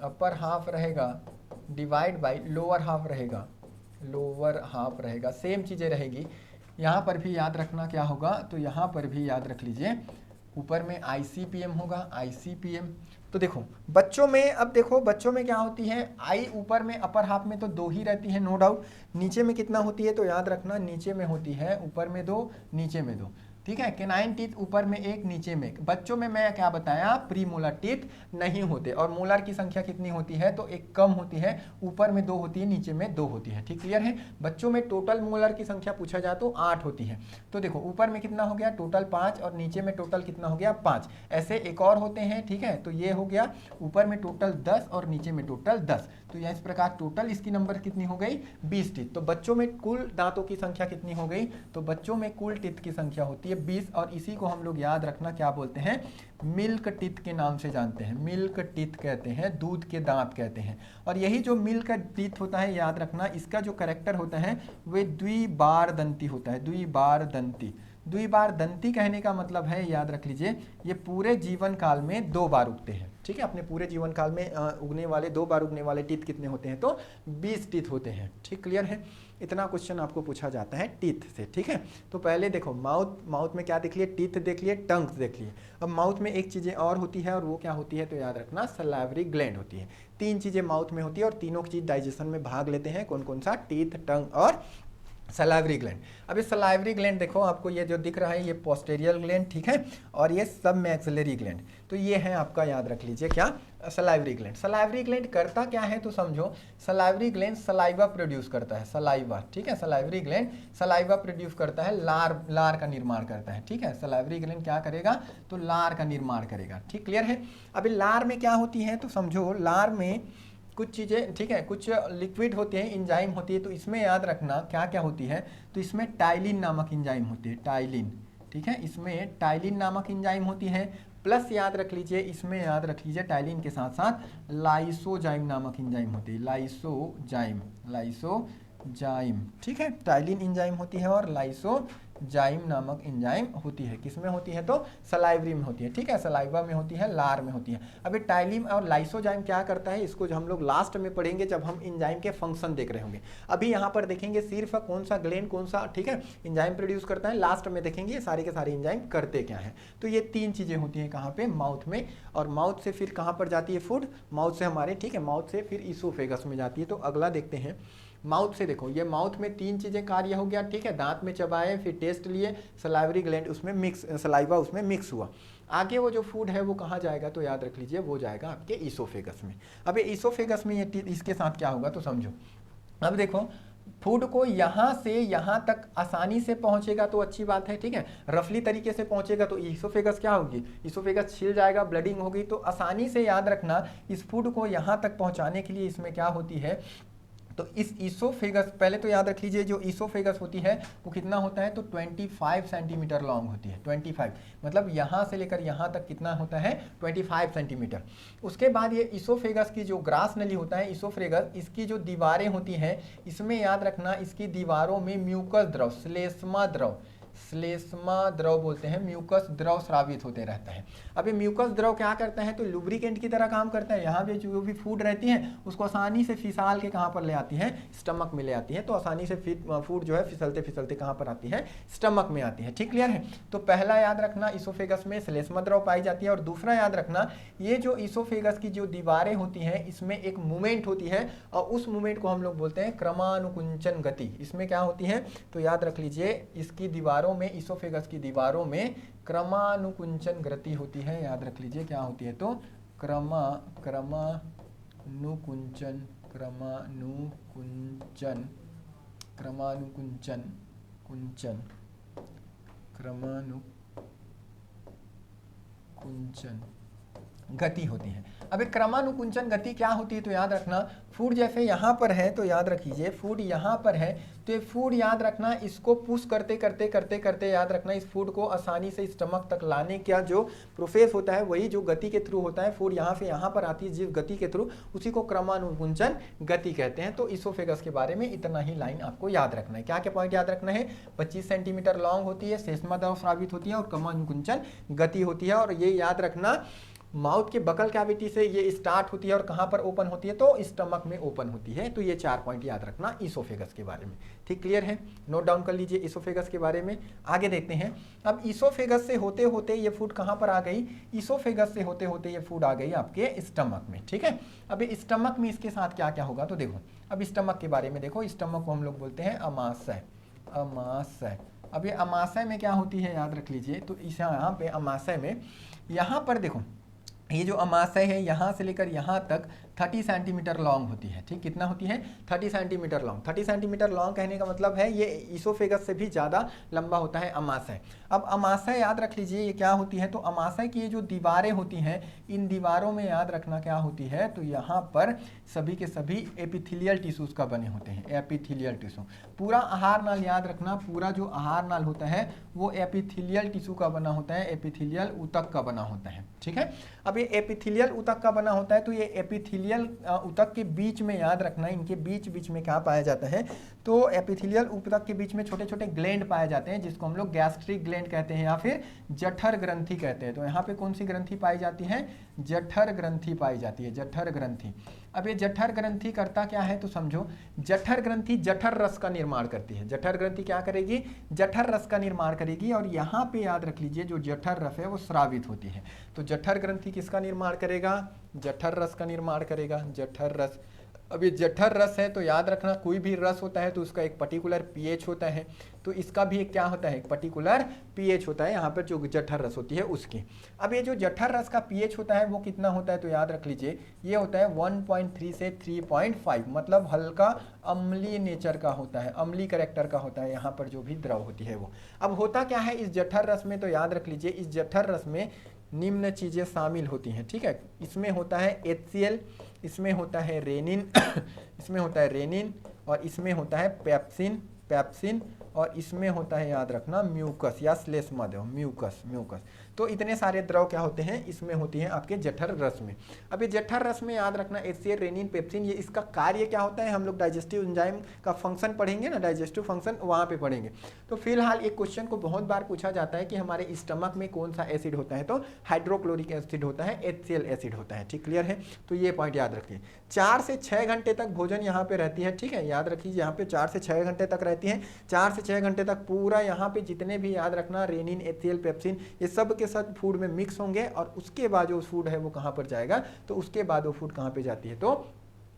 Speaker 1: अपर हाफ रहेगा डिवाइड बाय लोअर हाफ रहेगा, लोअर हाफ रहेगा, सेम चीज़ें रहेगी। यहाँ पर भी याद रखना क्या होगा, तो यहाँ पर भी याद रख लीजिए ऊपर में आईसीपीएम होगा, आईसीपीएम। तो देखो बच्चों में, अब देखो बच्चों में क्या होती है, आई ऊपर में अपर हाफ में तो 2 ही रहती है नो डाउट। नीचे में कितना होती है तो याद रखना, नीचे में होती है ऊपर में 2, नीचे में 2, ठीक है। कैनाइन टीथ ऊपर में 1, नीचे में 1। बच्चों में मैं क्या बताया, प्री मोलर टीथ नहीं होते। और मोलर की संख्या कितनी होती है तो 1 कम होती है, ऊपर में 2 होती है, नीचे में 2 होती है, ठीक क्लियर है। बच्चों में टोटल मोलर की संख्या पूछा जाए तो 8 होती है। तो देखो ऊपर में कितना हो गया टोटल 5 और नीचे में टोटल कितना हो गया 5। ऐसे एक और होते हैं, ठीक है। तो ये हो गया ऊपर में टोटल 10 और नीचे में टोटल 10। तो यह इस प्रकार टोटल इसकी नंबर कितनी हो गई 20 टीथ। तो बच्चों में कुल दांतों की संख्या कितनी हो गई, तो बच्चों में कुल टीथ की संख्या होती है 20। और इसी को हम लोग याद रखना क्या बोलते हैं, मिल्क टीथ के नाम से जानते हैं। मिल्क टीथ कहते हैं, दूध के दांत कहते हैं। और यही जो मिल्क टीथ होता है, याद रखना इसका जो कैरेक्टर होता है वह द्विबार दंती होता है, द्विबार दंती। द्विबार दंती कहने का मतलब है, याद रख लीजिए, ये पूरे जीवन काल में 2 बार उगते हैं, ठीक है। अपने पूरे जीवन काल में उगने वाले 2 बार उगने वाले टीथ कितने होते हैं तो 20 टीथ होते हैं, ठीक क्लियर है। इतना क्वेश्चन आपको पूछा जाता है टीथ से, ठीक है। तो पहले देखो माउथ में क्या देख लिए, टीथ देख लिए, टंग्स देख लिए। अब माउथ में एक चीज़ें और होती है, और वो क्या होती है तो याद रखना सलाइवरी ग्लैंड होती है। 3 चीज़ें माउथ में होती है और तीनों चीज़ डाइजेशन में भाग लेते हैं। कौन कौन सा, टीथ, टंग और सलाइवरी ग्लैंड। अब ये सलाइवरी ग्लैंड देखो आपको ये जो दिख रहा है ये पोस्टेरियर ग्लैंड, ठीक है। और ये सब मैक्सिलरी ग्लैंड, तो ये है आपका, याद रख लीजिए क्या, सलाइवरी ग्लैंड। सलाइवरी ग्लैंड करता क्या है तो समझो, सलाइवरी ग्लैंड सलाइवा प्रोड्यूस करता है, सलाइवा, ठीक है। सलाइवरी ग्लैंड सलाइवा प्रोड्यूस करता है, लार का निर्माण करता है, ठीक है। सलाइवरी ग्लैंड क्या करेगा तो लार का निर्माण करेगा, ठीक क्लियर है। अभी लार में क्या होती है तो समझो, लार में कुछ चीज़ें, ठीक है, कुछ लिक्विड होते हैं, इंजाइम होती है। तो इसमें याद रखना क्या क्या होती है, तो इसमें टाइलिन नामक इंजाइम होती है, टाइलिन, ठीक है। इसमें टाइलिन नामक इंजाइम होती है, प्लस याद रख लीजिए इसमें, याद रख लीजिए टाइलिन के साथ साथ लाइसोजाइम नामक इंजाइम होती है, लाइसोजाइम, लाइसोजाइम, ठीक है। टाइलिन इंजाइम होती है और लाइसोजाइम नामक इंजाइम होती है। किसमें होती है तो सलाइवरी में होती है, ठीक है। सलाइवा में होती है, लार में होती है। अभी टाइलिन और लाइसोजाइम क्या करता है, इसको जो हम लोग लास्ट में पढ़ेंगे जब हम इंजाइम के फंक्शन देख रहे होंगे। अभी यहाँ पर देखेंगे सिर्फ कौन सा ग्लैंड कौन सा, ठीक है, इंजाइम प्रोड्यूस करता है। लास्ट में देखेंगे ये सारे के सारे इंजाइम करते क्या है। तो ये 3 चीजें होती हैं कहाँ पे, माउथ में। और माउथ से फिर कहाँ पर जाती है फूड, माउथ से हमारे, ठीक है, माउथ से फिर इसोफेगस में जाती है। तो अगला देखते हैं माउथ से। देखो ये माउथ में 3 चीजें कार्य हो गया, ठीक है। दांत में चबाए, फिर टेस्ट लिए, सलाइवरी ग्लैंड उसमें मिक्स, सलाइवा उसमें मिक्स हुआ। आगे वो जो फूड है वो कहाँ जाएगा तो याद रख लीजिए वो जाएगा आपके इसोफेगस में। अब ये इसोफेगस में ये इसके साथ क्या होगा तो समझो। अब देखो फूड को यहाँ से यहाँ तक आसानी से पहुंचेगा तो अच्छी बात है, ठीक है। रफली तरीके से पहुंचेगा तो इसोफेगस क्या होगी, इसोफेगस छिल जाएगा, ब्लडिंग होगी। तो आसानी से याद रखना इस फूड को यहाँ तक पहुंचाने के लिए इसमें क्या होती है तो इस इसोफेगस, पहले तो याद रख लीजिए जो इसोफेगस होती है वो कितना होता है तो 25 सेंटीमीटर लॉन्ग होती है। 25 मतलब यहाँ से लेकर यहाँ तक कितना होता है 25 सेंटीमीटर। उसके बाद ये इसोफेगस की जो ग्रास नली होता है, इसोफेगस, इसकी जो दीवारें होती हैं इसमें याद रखना इसकी दीवारों में म्यूकस द्रव, श्लेष्मा द्रव, श्लेष्मा द्रव बोलते हैं, म्यूकस द्रव स्रावित होते रहता है। अब ये म्यूकस द्रव क्या करता है तो लुब्रिकेंट की तरह काम करता है। यहाँ पे जो भी फूड रहती है उसको आसानी से फिसाल के कहाँ पर ले आती है, स्टमक में ले आती है। तो आसानी से फूड जो है फिसलते फिसलते कहाँ पर आती है, स्टमक में आती है, ठीक क्लियर है। तो पहला याद रखना इसोफेगस में श्लेष्मा द्रव पाई जाती है। और दूसरा याद रखना ये जो इसोफेगस की जो दीवारें होती हैं इसमें एक मूवमेंट होती है और उस मूवमेंट को हम लोग बोलते हैं क्रमानुकुंचन गति। इसमें क्या होती है तो याद रख लीजिए इसकी दीवारों में, इसोफेगस की दीवारों में क्रमानुकुंचन गति होती है। याद रख लीजिए क्या होती है तो क्रमानुकुंचन गति होती है। अब एक क्रमानुकुंचन गति क्या होती है तो याद रखना फूड जैसे यहाँ पर है तो याद रखिए फूड यहाँ पर है तो ये फूड याद रखना इसको पुश करते करते करते करते याद रखना इस फूड को आसानी से स्टमक तक लाने का जो प्रोसेस होता है वही जो गति के थ्रू होता है। फूड यहाँ से यहाँ पर आती है जिस गति के थ्रू उसी को क्रमानुकुंचन गति कहते हैं। तो इसोफेगस के बारे में इतना ही लाइन आपको याद रखना है। क्या क्या पॉइंट याद रखना है, 25 सेंटीमीटर लॉन्ग होती है, श्लेष्मा द्रव स्रावित होती है और क्रमानुकुंचन गति होती है। और ये याद रखना माउथ के बकल कैविटी से ये स्टार्ट होती है और कहाँ पर ओपन होती है, तो स्टमक में ओपन होती है। तो ये 4 पॉइंट याद रखना ईसोफेगस के बारे में। ठीक, क्लियर है, नोट डाउन कर लीजिए ईसोफेगस के बारे में। आगे देखते हैं, अब ईसोफेगस से होते होते ये फूड कहाँ पर आ गई, ईसोफेगस से होते होते ये फूड आ गई आपके स्टमक में। ठीक है, अब स्टमक में इसके साथ क्या क्या होगा, तो देखो अब स्टमक के बारे में देखो, स्टमक को हम लोग बोलते हैं अमाशय। अमाशय, अब ये अमाशय में क्या होती है याद रख लीजिए, तो इस यहाँ पे अमाशय में, यहाँ पर देखो ये जो अमाशय है यहाँ से लेकर यहाँ तक 30 सेंटीमीटर लॉन्ग होती है। ठीक, कितना होती है, 30 सेंटीमीटर लॉन्ग। 30 सेंटीमीटर लॉन्ग कहने का मतलब है ये ईसोफेगस से भी ज़्यादा लंबा होता है अमाशय। अब अमाशय याद रख लीजिए ये क्या होती है, तो अमाशय की ये जो दीवारें होती हैं, इन दीवारों में याद रखना क्या होती है, तो यहाँ पर सभी के सभी एपिथेलियल टिश्यूज का बने होते हैं। एपिथेलियल टिश्यू, पूरा आहार नाल याद रखना, पूरा जो आहार नाल होता है वो एपिथेलियल टिश्यू का बना होता है, एपिथेलियल ऊतक का बना होता है। ठीक है, अब ये एपिथेलियल ऊतक का बना होता है, तो ये एपिथेलियल ऊतक के बीच में याद रखना, इनके बीच बीच में क्या पाया जाता है, तो एपिथेलियल ऊतक के बीच में छोटे छोटे ग्लैंड पाए जाते हैं, जिसको हम लोग गैस्ट्रिक ग्लैंड कहते हैं या फिर जठर ग्रंथि कहते हैं। तो यहाँ पे कौन सी ग्रंथि पाई जाती है, जठर ग्रंथि पाई जाती है, जठर ग्रंथि। अब ये जठर ग्रंथि करता क्या है, तो समझो जठर ग्रंथि जठर रस का निर्माण करती है। जठर ग्रंथि क्या करेगी, जठर रस का निर्माण करेगी, और यहाँ पे याद रख लीजिए जो जठर रस है वो स्रावित होती है। तो जठर ग्रंथि किसका निर्माण करेगा, जठर रस का निर्माण करेगा, जठर रस। अब ये जठर रस है तो याद रखना कोई भी रस होता है तो उसका एक पर्टिकुलर पीएच होता है, तो इसका भी एक क्या होता है, एक पर्टिकुलर पीएच होता है यहाँ पर जो जठर रस होती है उसकी। अब ये जो जठर रस का पीएच होता है वो कितना होता है, तो याद रख लीजिए ये होता है 1.3 से 3.5, मतलब हल्का अम्लीय नेचर का होता है, अम्लीय कैरेक्टर का होता है यहाँ पर जो भी द्रव होती है वो। अब होता क्या है इस जठर रस में, तो याद रख लीजिए इस जठर रस में निम्न चीजें शामिल होती हैं। ठीक है, इसमें होता है HCl, इसमें होता है रेनिन इसमें होता है रेनिन, और इसमें होता है पेप्सिन, और इसमें होता है याद रखना म्यूकस या श्लेष्मद्रव, म्यूकस। तो इतने सारे द्रव क्या होते हैं, इसमें होती हैं आपके जठर रस में। अब ये जठर रस में याद रखना HCl, रेनिन, पेप्सिन, ये इसका कार्य क्या होता है, हम लोग डाइजेस्टिव एंजाइम का फंक्शन पढ़ेंगे ना, डाइजेस्टिव फंक्शन वहाँ पे पढ़ेंगे। तो फिलहाल एक क्वेश्चन को बहुत बार पूछा जाता है कि हमारे स्टमक में कौन सा एसिड होता है, तो हाइड्रोक्लोरिक एसिड होता है, HCl एसिड होता है। ठीक, क्लियर है, तो ये पॉइंट याद रखिए। 4 से 6 घंटे तक भोजन यहाँ पे रहती है। ठीक है, याद रखिए यहाँ पे 4 से 6 घंटे तक रहती है। 4 से 6 घंटे तक पूरा यहाँ पे जितने भी याद रखना रेनिन, HCl, पेप्सिन, ये सब के साथ फूड में मिक्स होंगे, और उसके बाद जो फूड है वो कहाँ पर जाएगा, तो उसके बाद वो फूड कहाँ पे जाती है, तो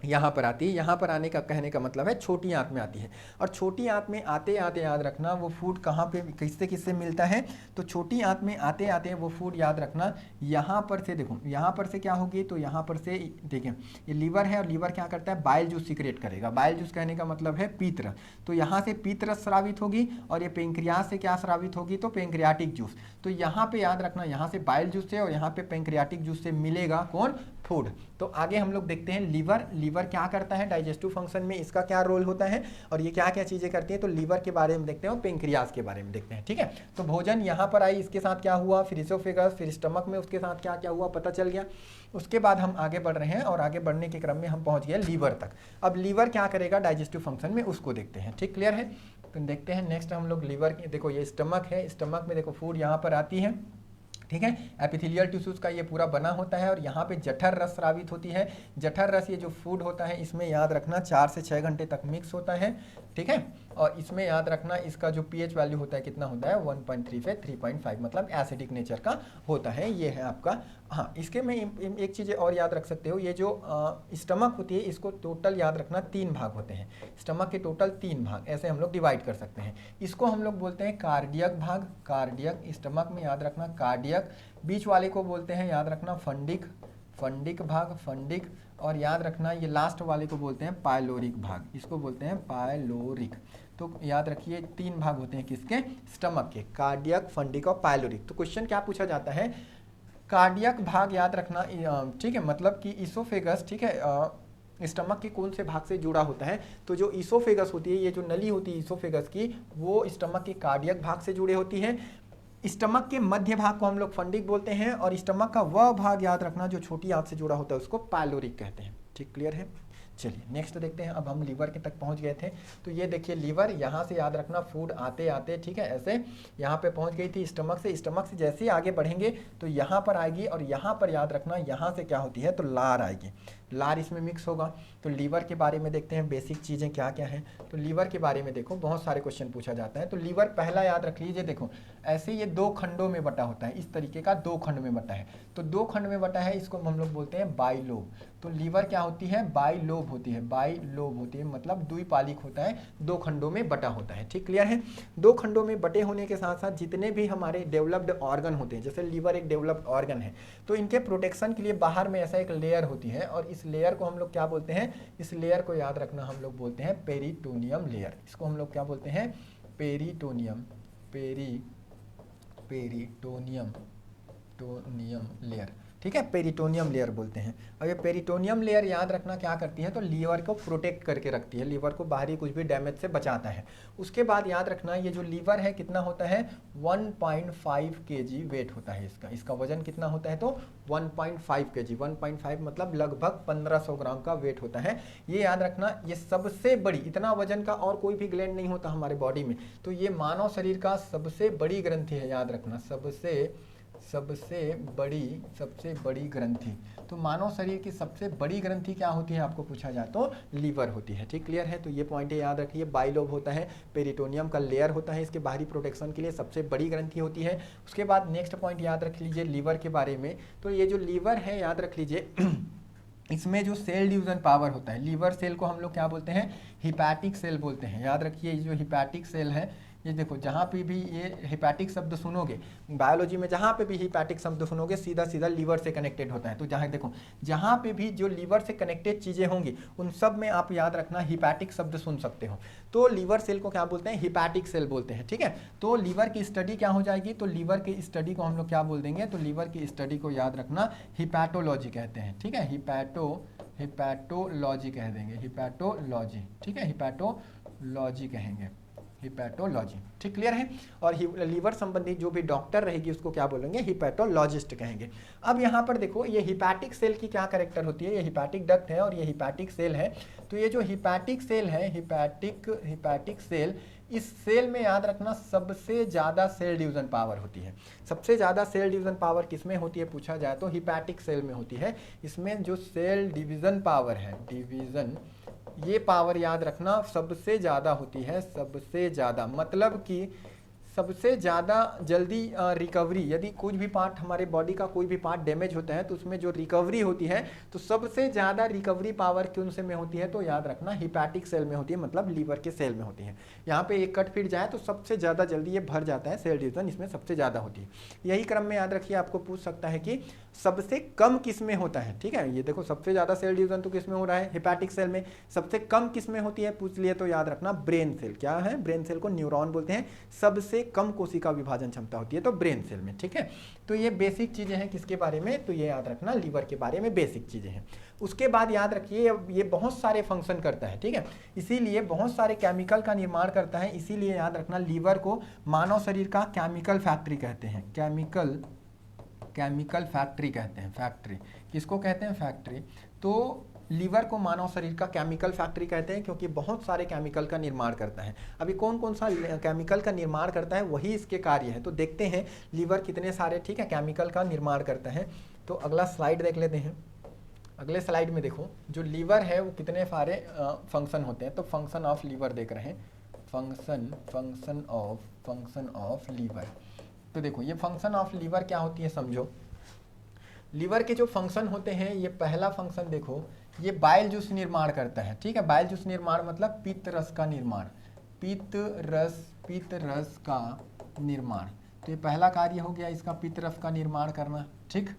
Speaker 1: यहाँ पर आती है। यहाँ पर आने का कहने का मतलब है छोटी आंत में आती है, और छोटी आंत में आते आते याद रखना वो फूड कहाँ पे किससे किससे मिलता है, तो छोटी आंत में आते आते वो फूड याद रखना यहाँ पर से, देखो यहाँ पर से क्या होगी, तो यहाँ पर से देखें ये लीवर है, और लीवर क्या करता है, बाइल जूस सीक्रेट करेगा। बाइल जूस कहने का मतलब है पीत्र, तो यहाँ से पीत्र स्रावित होगी, और ये पेंक्रियास से क्या स्रावित होगी, तो पेंक्रियाटिक जूस। तो यहाँ पे याद रखना यहाँ से बाइल जूस से और यहाँ पे पेंक्रियाटिक जूस से मिलेगा कौन, फूड। तो आगे हम लोग देखते हैं लीवर क्या करता है डाइजेस्टिव फंक्शन में, इसका क्या रोल होता है, और ये क्या क्या चीजें करती है, तो लीवर के बारे में देखते हैं और पेंक्रियास के बारे में देखते हैं। ठीक है, तो भोजन यहाँ पर आई, इसके साथ क्या हुआ, फिर ईसोफेगस, फिर स्टमक में उसके साथ क्या क्या हुआ पता चल गया। उसके बाद हम आगे बढ़ रहे हैं, और आगे बढ़ने के क्रम में हम पहुंच गए लीवर तक। अब लीवर क्या करेगा डाइजेस्टिव फंक्शन में, उसको देखते हैं। ठीक, क्लियर है, तो देखते हैं नेक्स्ट हम लोग लीवर की। देखो ये स्टमक है, स्टमक में देखो फूड यहाँ पर आती है। ठीक है, एपिथेलियल टिश्यूज का ये पूरा बना होता है, और यहाँ पे जठर रस स्रावित होती है। जठर रस ये जो फूड होता है इसमें याद रखना 4 से 6 घंटे तक मिक्स होता है। ठीक है, और इसमें याद रखना इसका जो पीएच वैल्यू होता है कितना होता है, 1.3 से 3.5, मतलब एसिडिक नेचर का होता है। ये है आपका, हाँ इसके में एक चीज़ और याद रख सकते हो, ये जो स्टमक होती है इसको टोटल याद रखना 3 भाग होते हैं। स्टमक के टोटल 3 भाग ऐसे हम लोग डिवाइड कर सकते हैं। इसको हम लोग बोलते हैं कार्डियक भाग, कार्डियक स्टमक में याद रखना कार्डियक। बीच वाले को बोलते हैं याद रखना फंडिक भाग, फंडिक। और याद रखना ये लास्ट वाले को बोलते हैं पायलोरिक भाग, इसको बोलते हैं पायलोरिक। तो याद रखिए 3 भाग होते हैं किसके, स्टमक के, कार्डियक, फंडिक और पायलोरिक। तो क्वेश्चन क्या पूछा जाता है, कार्डियक भाग याद रखना, ठीक है, मतलब कि ईसोफेगस, ठीक है, स्टमक के कौन से भाग से जुड़ा होता है, तो जो ईसोफेगस होती है, ये जो नली होती है ईसोफेगस की, वो स्टमक के कार्डियक भाग से जुड़े होती है। स्टमक के मध्य भाग को हम लोग फंडिक बोलते हैं, और स्टमक का वह भाग याद रखना जो छोटी आंत से जुड़ा होता है उसको पायलोरिक कहते हैं। ठीक, क्लियर है। चलिए नेक्स्ट देखते हैं। अब हम लीवर के तक पहुंच गए थे, तो ये देखिए लीवर, यहाँ से याद रखना फूड आते आते, ठीक है, ऐसे यहाँ पे पहुंच गई थी स्टमक से। स्टमक से जैसे ही आगे बढ़ेंगे तो यहाँ पर आएगी, और यहाँ पर याद रखना यहाँ से क्या होती है, तो लार आएगी, लार इसमें मिक्स होगा। तो लीवर के बारे में देखते हैं बेसिक चीज़ें क्या क्या हैं। तो लीवर के बारे में देखो बहुत सारे क्वेश्चन पूछा जाता है। तो लीवर पहला याद रख लीजिए, देखो ऐसे ये दो खंडों में बटा होता है, इस तरीके का दो खंड में बटा है। तो दो खंड में बटा है, इसको हम लोग बोलते हैं बाइलोब। तो लीवर क्या होती है, बाइलोब होती है, बाइलोब होती है, मतलब द्विपालिक होता है, दो खंडों में बटा होता है। ठीक क्लियर है। दो खंडों में बटे होने के साथ साथ जितने भी हमारे डेवलप्ड ऑर्गन होते हैं, जैसे लीवर एक डेवलप्ड ऑर्गन है, तो इनके प्रोटेक्शन के लिए बाहर में ऐसा एक लेयर होती है, और इस लेयर को हम लोग क्या बोलते हैं, इस लेयर को याद रखना हम लोग बोलते हैं पेरिटोनियम लेयर। इसको हम लोग क्या बोलते हैं, पेरिटोनियम, पेरिटोनियम लेयर, ठीक है, पेरिटोनियम लेयर बोलते हैं। अब ये पेरिटोनियम लेयर याद रखना क्या करती है, तो लीवर को प्रोटेक्ट करके रखती है, लीवर को बाहरी कुछ भी डैमेज से बचाता है। उसके बाद याद रखना ये जो लीवर है कितना होता है, 1.5 kg वेट होता है इसका। इसका वजन कितना होता है, तो 1.5 kg, 1.5 मतलब लगभग 1500 ग्राम का वेट होता है। ये याद रखना, ये सबसे बड़ी, इतना वजन का और कोई भी ग्लैंड नहीं होता हमारे बॉडी में, तो ये मानव शरीर का सबसे बड़ी ग्रंथि है, याद रखना, सबसे बड़ी ग्रंथि। तो मानव शरीर की सबसे बड़ी ग्रंथि क्या होती है, आपको पूछा जाए तो लीवर होती है। ठीक क्लियर है। तो ये पॉइंट याद रखिए, बाइलोब होता है, पेरिटोनियम का लेयर होता है, इसके बाहरी प्रोटेक्शन के लिए सबसे बड़ी ग्रंथि होती है। उसके बाद नेक्स्ट पॉइंट याद रख लीजिए लीवर के बारे में। तो ये जो लीवर है याद रख लीजिए इसमें जो सेल डिवीजन पावर होता है, लीवर सेल को हम लोग क्या बोलते हैं, हिपैटिक सेल बोलते हैं। याद रखिए ये जो हिपैटिक सेल है, ये देखो जहाँ पे भी ये हिपैटिक शब्द सुनोगे बायोलॉजी में, जहाँ पे भी हिपैटिक शब्द सुनोगे सीधा सीधा लीवर से कनेक्टेड होता है। तो जहाँ देखो जहाँ पे भी जो लीवर से कनेक्टेड चीज़ें होंगी उन सब में आप याद रखना हिपैटिक शब्द सुन सकते हो। तो लीवर सेल को क्या बोलते हैं, हिपैटिक सेल बोलते हैं। ठीक है, तो लीवर की स्टडी क्या हो जाएगी, तो लीवर की स्टडी को हम लोग क्या बोल देंगे, तो लीवर की स्टडी को याद रखना हिपैटोलॉजी कहते हैं। ठीक है, हिपैटोलॉजी कह देंगे, हिपैटोलॉजी, ठीक है, हिपैटोलॉजी कहेंगे, हिपैटोलॉजी। ठीक क्लियर है। और लीवर संबंधी जो भी डॉक्टर रहेगी उसको क्या बोलेंगे, हिपैटोलॉजिस्ट कहेंगे। अब यहाँ पर देखो ये हिपैटिक सेल की क्या कैरेक्टर होती है, ये हिपैटिक डक्ट है और ये हिपैटिक सेल है। तो ये जो हिपैटिक सेल है, हिपैटिक सेल, इस सेल में याद रखना सबसे ज़्यादा सेल डिवीजन पावर होती है। सबसे ज़्यादा सेल डिवीजन पावर किस में होती है पूछा जाए तो हिपैटिक सेल में होती है। इसमें जो सेल डिवीजन पावर है, डिवीजन, ये पावर याद रखना सबसे ज़्यादा होती है, सबसे ज़्यादा, मतलब कि सबसे ज़्यादा जल्दी रिकवरी, यदि कुछ भी पार्ट हमारे बॉडी का कोई भी पार्ट डैमेज होता है तो उसमें जो रिकवरी होती है, तो सबसे ज़्यादा रिकवरी पावर कौन से में होती है, तो याद रखना हिपैटिक सेल में होती है, मतलब लीवर के सेल में होती है। यहाँ पे एक कट फिट जाए तो सबसे ज़्यादा जल्दी ये भर जाता है, सेल डिवीजन इसमें सबसे ज़्यादा होती है। यही क्रम में याद रखिए, आपको पूछ सकता है कि सबसे कम किस में होता है। ठीक है, ये देखो सबसे ज़्यादा सेल डिवीजन तो किस में हो रहा है, हिपैटिक सेल में। सबसे कम किस में होती है पूछ लिए तो याद रखना ब्रेन सेल। क्या है, ब्रेन सेल को न्यूरॉन बोलते हैं। सबसे कम कोशिका विभाजन क्षमता होती है तो ब्रेन सेल में। ठीक है, तो ये बेसिक चीज़ें हैं किसके बारे में, तो ये याद रखना लीवर के बारे में बेसिक चीज़ें हैं। उसके बाद याद रखिए ये बहुत सारे फंक्शन करता है। ठीक है, इसीलिए बहुत सारे केमिकल का निर्माण करता है, इसीलिए याद रखना लीवर को मानव शरीर का केमिकल फैक्ट्री कहते हैं। केमिकल फैक्ट्री कहते हैं, फैक्ट्री किसको कहते हैं, फैक्ट्री। तो लीवर को मानव शरीर का केमिकल फैक्ट्री कहते हैं क्योंकि बहुत सारे केमिकल का निर्माण करता है। अभी कौन कौन सा केमिकल का निर्माण करता है वही इसके कार्य है। तो देखते हैं लीवर कितने सारे, ठीक है, केमिकल का निर्माण करता है। तो अगला स्लाइड देख लेते हैं। अगले स्लाइड में देखो जो लीवर है वो कितने सारे फंक्शन होते हैं। तो फंक्शन ऑफ लीवर देख रहे हैं, फंक्शन ऑफ लीवर। तो देखो ये फंक्शन ऑफ लीवर क्या होती है समझो। लीवर के जो फंक्शन होते हैं, ये पहला फंक्शन देखो, ये बाइल जूस निर्माण करता है। ठीक है, बाइल जूस निर्माण मतलब पित्त रस का निर्माण, पित्त रस का निर्माण। तो ये पहला कार्य हो गया इसका, पित्त रस का निर्माण करना। ठीक,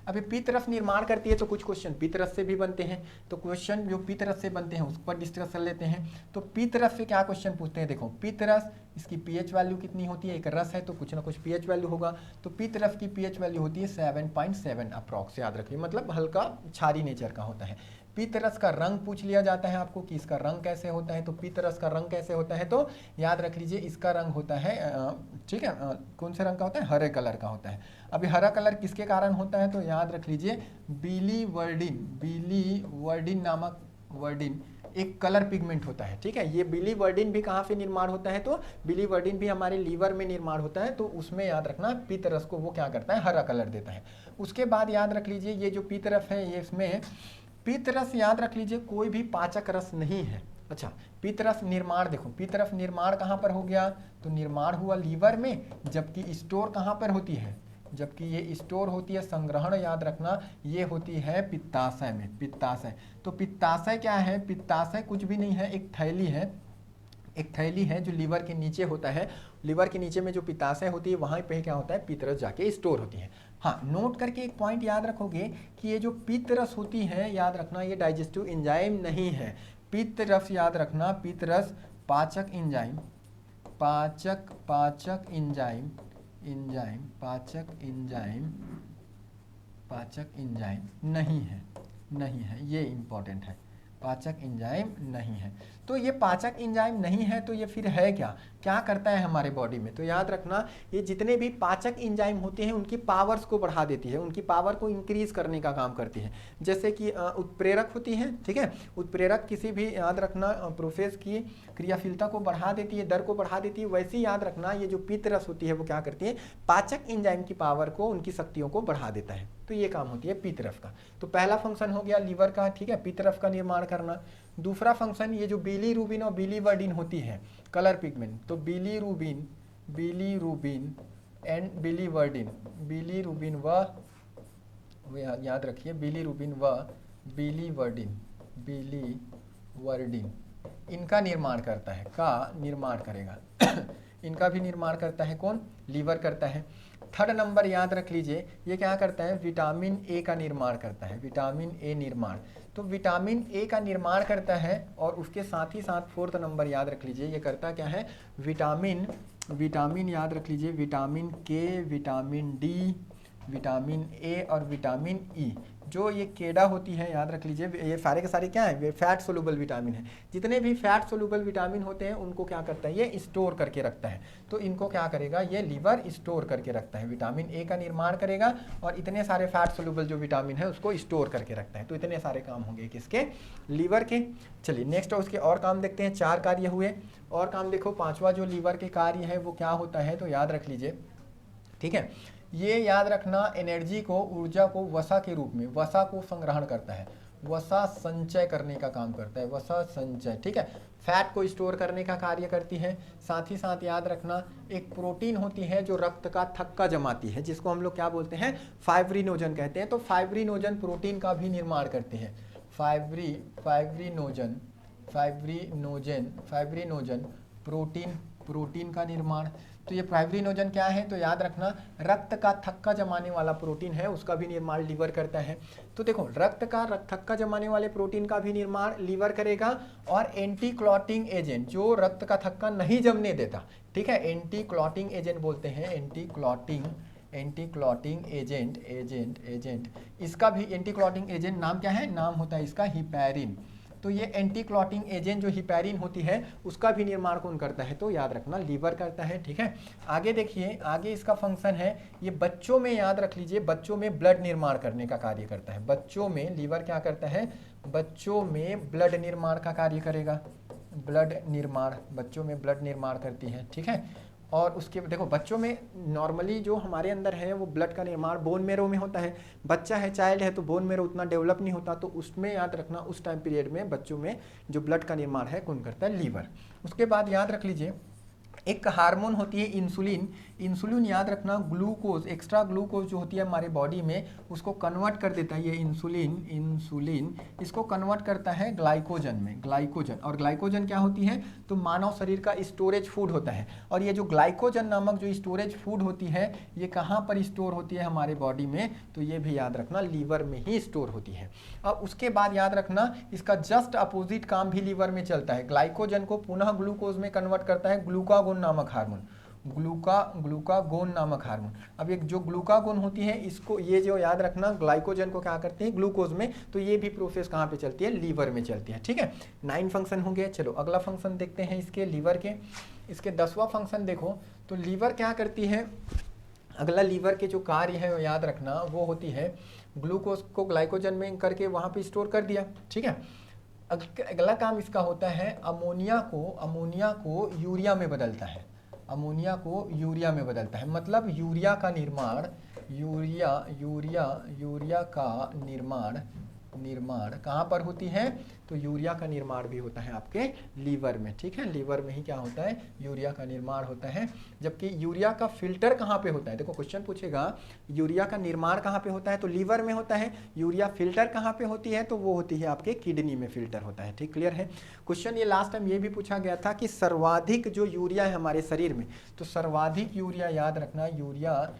Speaker 1: अभी पित्त रस निर्माण करती है तो कुछ क्वेश्चन पित्त रस से भी बनते हैं। तो क्वेश्चन जो पित्त रस से बनते हैं उस पर डिस्कस कर लेते हैं। तो पित्त रस से क्या क्वेश्चन पूछते हैं, देखो पित्त रस, इसकी पीएच वैल्यू कितनी होती है, एक रस है तो कुछ ना कुछ पीएच वैल्यू होगा। तो पित्त रस की पीएच वैल्यू होती है 7.7 अप्रॉक्स, याद रखिए, मतलब हल्का क्षारी नेचर का होता है। पित्त रस का रंग पूछ लिया जाता है आपको कि इसका रंग कैसे होता है। तो पित्त रस का रंग कैसे होता है, तो याद रख लीजिए इसका रंग होता है, ठीक है, कौन से रंग का होता है, हरे कलर का होता है। अभी हरा कलर किसके कारण होता है, तो याद रख लीजिए बिलीवर्डिन नामक वर्डिन एक कलर पिगमेंट होता है, ठीक है। ये बिलीवर्डिन भी कहाँ पे निर्माण होता है, तो बिलीवर्डिन भी हमारे लीवर में निर्माण होता है, तो उसमें याद रखना पित्तरस को वो क्या करता है, हरा कलर देता है। उसके बाद याद रख लीजिए ये जो पित्तरस है, ये इसमें पित्तरस याद रख लीजिए कोई भी पाचक रस नहीं है। अच्छा, पित्तरस निर्माण देखो, पित्तरस निर्माण कहाँ पर हो गया, तो निर्माण हुआ लीवर में, जबकि स्टोर कहाँ पर होती है, जबकि ये स्टोर होती है, संग्रहण याद रखना ये होती है पित्ताशय में, पित्ताशय। तो पित्ताशय क्या है, पित्ताशय कुछ भी नहीं है, एक थैली है, एक थैली है जो लीवर के नीचे होता है। लीवर के नीचे में जो पित्ताशय होती है वहाँ पे क्या होता है, पित्तरस जाके स्टोर होती है। हाँ, नोट करके एक पॉइंट याद रखोगे कि ये जो पित्तरस होती है याद रखना ये डाइजेस्टिव एंजाइम नहीं है। पित्तरस याद रखना, पित्तरस पाचक एंजाइम, पाचक एंजाइम, पाचक एंजाइम नहीं है, नहीं है, ये इंपॉर्टेंट है, पाचक एंजाइम नहीं है। तो ये पाचक एंजाइम नहीं है तो ये फिर है क्या, क्या करता है हमारे बॉडी में, तो याद रखना ये जितने भी पाचक एंजाइम होते हैं उनकी पावर्स को बढ़ा देती है, उनकी पावर को इंक्रीज करने का काम करती है। जैसे कि उत्प्रेरक होती है, ठीक है, उत्प्रेरक किसी भी याद रखना प्रोसेस की क्रियाशीलता को बढ़ा देती है, दर को बढ़ा देती है। वैसे ही याद रखना ये जो पित्तरस होती है वो क्या करती है, पाचक एंजाइम की पावर को, उनकी शक्तियों को बढ़ा देता है। तो ये काम होती है पित्तरस का। तो पहला फंक्शन हो गया लीवर का, ठीक है, पित्तरस का निर्माण करना। दूसरा फंक्शन ये जो बिलीरुबिन और बिलीवर्डिन होती है कलर पिगमेंट, तो बिलीरुबिन एंड बिलीवर्डिन, बिलीरुबिन व याद रखिए बिलीरुबिन व बिलीवर्डिन, इनका निर्माण करता है, का निर्माण करेगा इनका भी निर्माण करता है कौन, लीवर करता है। थर्ड नंबर याद रख लीजिए ये क्या करता है, विटामिन ए का निर्माण करता है, विटामिन ए निर्माण। तो विटामिन ए का निर्माण करता है और उसके साथ ही साथ फोर्थ नंबर याद रख लीजिए ये करता क्या है, विटामिन याद रख लीजिए, विटामिन के, विटामिन डी, विटामिन ए और विटामिन ई। जो ये केडा होती है याद रख लीजिए, ये सारे के सारे क्या है, वे फैट सोलुबल विटामिन है। जितने भी फैट सोलुबल विटामिन होते हैं उनको क्या करता है, ये स्टोर करके रखता है। तो इनको क्या करेगा, ये लीवर स्टोर करके रखता है, विटामिन ए का निर्माण करेगा और इतने सारे फैट सोलुबल जो विटामिन है उसको स्टोर करके रखता है। तो इतने सारे काम होंगे किसके, लीवर के। चलिए नेक्स्ट उसके और काम देखते हैं, 4 कार्य हुए। और काम देखो, 5वां जो लीवर के कार्य है वो क्या होता है, तो याद रख लीजिए, ठीक है, ये याद रखना एनर्जी को, ऊर्जा को वसा के रूप में, वसा को संग्रहण करता है, वसा संचय करने का काम करता है, वसा संचय, ठीक है, फैट को स्टोर करने का कार्य करती है। साथ ही साथ याद रखना एक प्रोटीन होती है जो रक्त का थक्का जमाती है, जिसको हम लोग क्या बोलते हैं, फाइब्रिनोजन कहते हैं। तो फाइब्रिनोजन प्रोटीन का भी निर्माण करते हैं, फाइब्रिनोजन प्रोटीन का निर्माण। तो ये फाइब्रिनोजन क्या है, तो याद रखना रक्त का थक्का जमाने वाला प्रोटीन है, उसका भी निर्माण लीवर करता है। तो देखो रक्त का थक्का जमाने वाले प्रोटीन का भी निर्माण लीवर करेगा। और एंटी क्लॉटिंग एजेंट जो रक्त का थक्का नहीं जमने देता, ठीक है, एंटी क्लॉटिंग एजेंट बोलते हैं, एंटी क्लॉटिंग एजेंट, इसका भी एंटी क्लॉटिंग एजेंट नाम क्या है, नाम होता है इसका हिपैरिन। तो ये एंटी क्लॉटिंग एजेंट जो हिपैरिन होती है उसका भी निर्माण कौन करता है, तो याद रखना लीवर करता है, ठीक है। आगे देखिए, आगे इसका फंक्शन है, ये बच्चों में याद रख लीजिए, बच्चों में ब्लड निर्माण करने का कार्य करता है। बच्चों में लीवर क्या करता है, बच्चों में ब्लड निर्माण का कार्य करेगा, ब्लड निर्माण, बच्चों में ब्लड निर्माण करती है, ठीक है। और उसके देखो बच्चों में नॉर्मली जो हमारे अंदर है वो ब्लड का निर्माण बोन मेरो में होता है। बच्चा है, चाइल्ड है, तो बोन मेरो उतना डेवलप नहीं होता, तो उसमें याद रखना उस टाइम पीरियड में बच्चों में जो ब्लड का निर्माण है कौन करता है, लीवर। उसके बाद याद रख लीजिए एक हार्मोन होती है इंसुलिन, इंसुलिन याद रखना ग्लूकोज, एक्स्ट्रा ग्लूकोज जो होती है हमारे बॉडी में उसको कन्वर्ट कर देता है ये इंसुलिन इसको कन्वर्ट करता है ग्लाइकोजन में, ग्लाइकोजन। और ग्लाइकोजन क्या होती है, तो मानव शरीर का स्टोरेज फूड होता है। और ये जो ग्लाइकोजन नामक जो स्टोरेज फूड होती है ये कहाँ पर स्टोर होती है हमारे बॉडी में, तो ये भी याद रखना लीवर में ही स्टोर होती है। और उसके बाद याद रखना इसका जस्ट अपोजिट काम भी लीवर में चलता है, ग्लाइकोजन को पुनः ग्लूकोज में कन्वर्ट करता है ग्लूकागोन नामक हार्मोन, ग्लूकागोन नामक हार्मोन। अब एक जो ग्लूकागोन होती है इसको, ये जो याद रखना ग्लाइकोजन को क्या करते हैं ग्लूकोज में, तो ये भी प्रोसेस कहाँ पे चलती है, लीवर में चलती है, ठीक है। 9 फंक्शन हो गए। चलो अगला फंक्शन देखते हैं इसके लीवर के। इसके 10वां फंक्शन देखो, तो लीवर क्या करती है, अगला लीवर के जो कार्य है वो याद रखना वो होती है ग्लूकोज को ग्लाइकोजन में करके वहाँ पे स्टोर कर दिया, ठीक है। अगला काम इसका होता है अमोनिया को यूरिया में बदलता है, अमोनिया को यूरिया में बदलता है। मतलब यूरिया का निर्माण, यूरिया का निर्माण कहाँ पर होती है? तो यूरिया का निर्माण भी होता है आपके लीवर में, ठीक है। लीवर में ही क्या होता है? यूरिया का निर्माण होता है। जबकि यूरिया का फिल्टर कहाँ पे होता है? देखो क्वेश्चन पूछेगा यूरिया का निर्माण कहाँ पे होता है, तो लीवर में होता है। यूरिया फिल्टर कहाँ पे होती है? तो वो होती है आपके किडनी में फिल्टर होता है, ठीक, क्लियर है। क्वेश्चन ये लास्ट टाइम ये भी पूछा गया था कि सर्वाधिक जो यूरिया है हमारे शरीर में, तो सर्वाधिक यूरिया याद रखना, यूरिया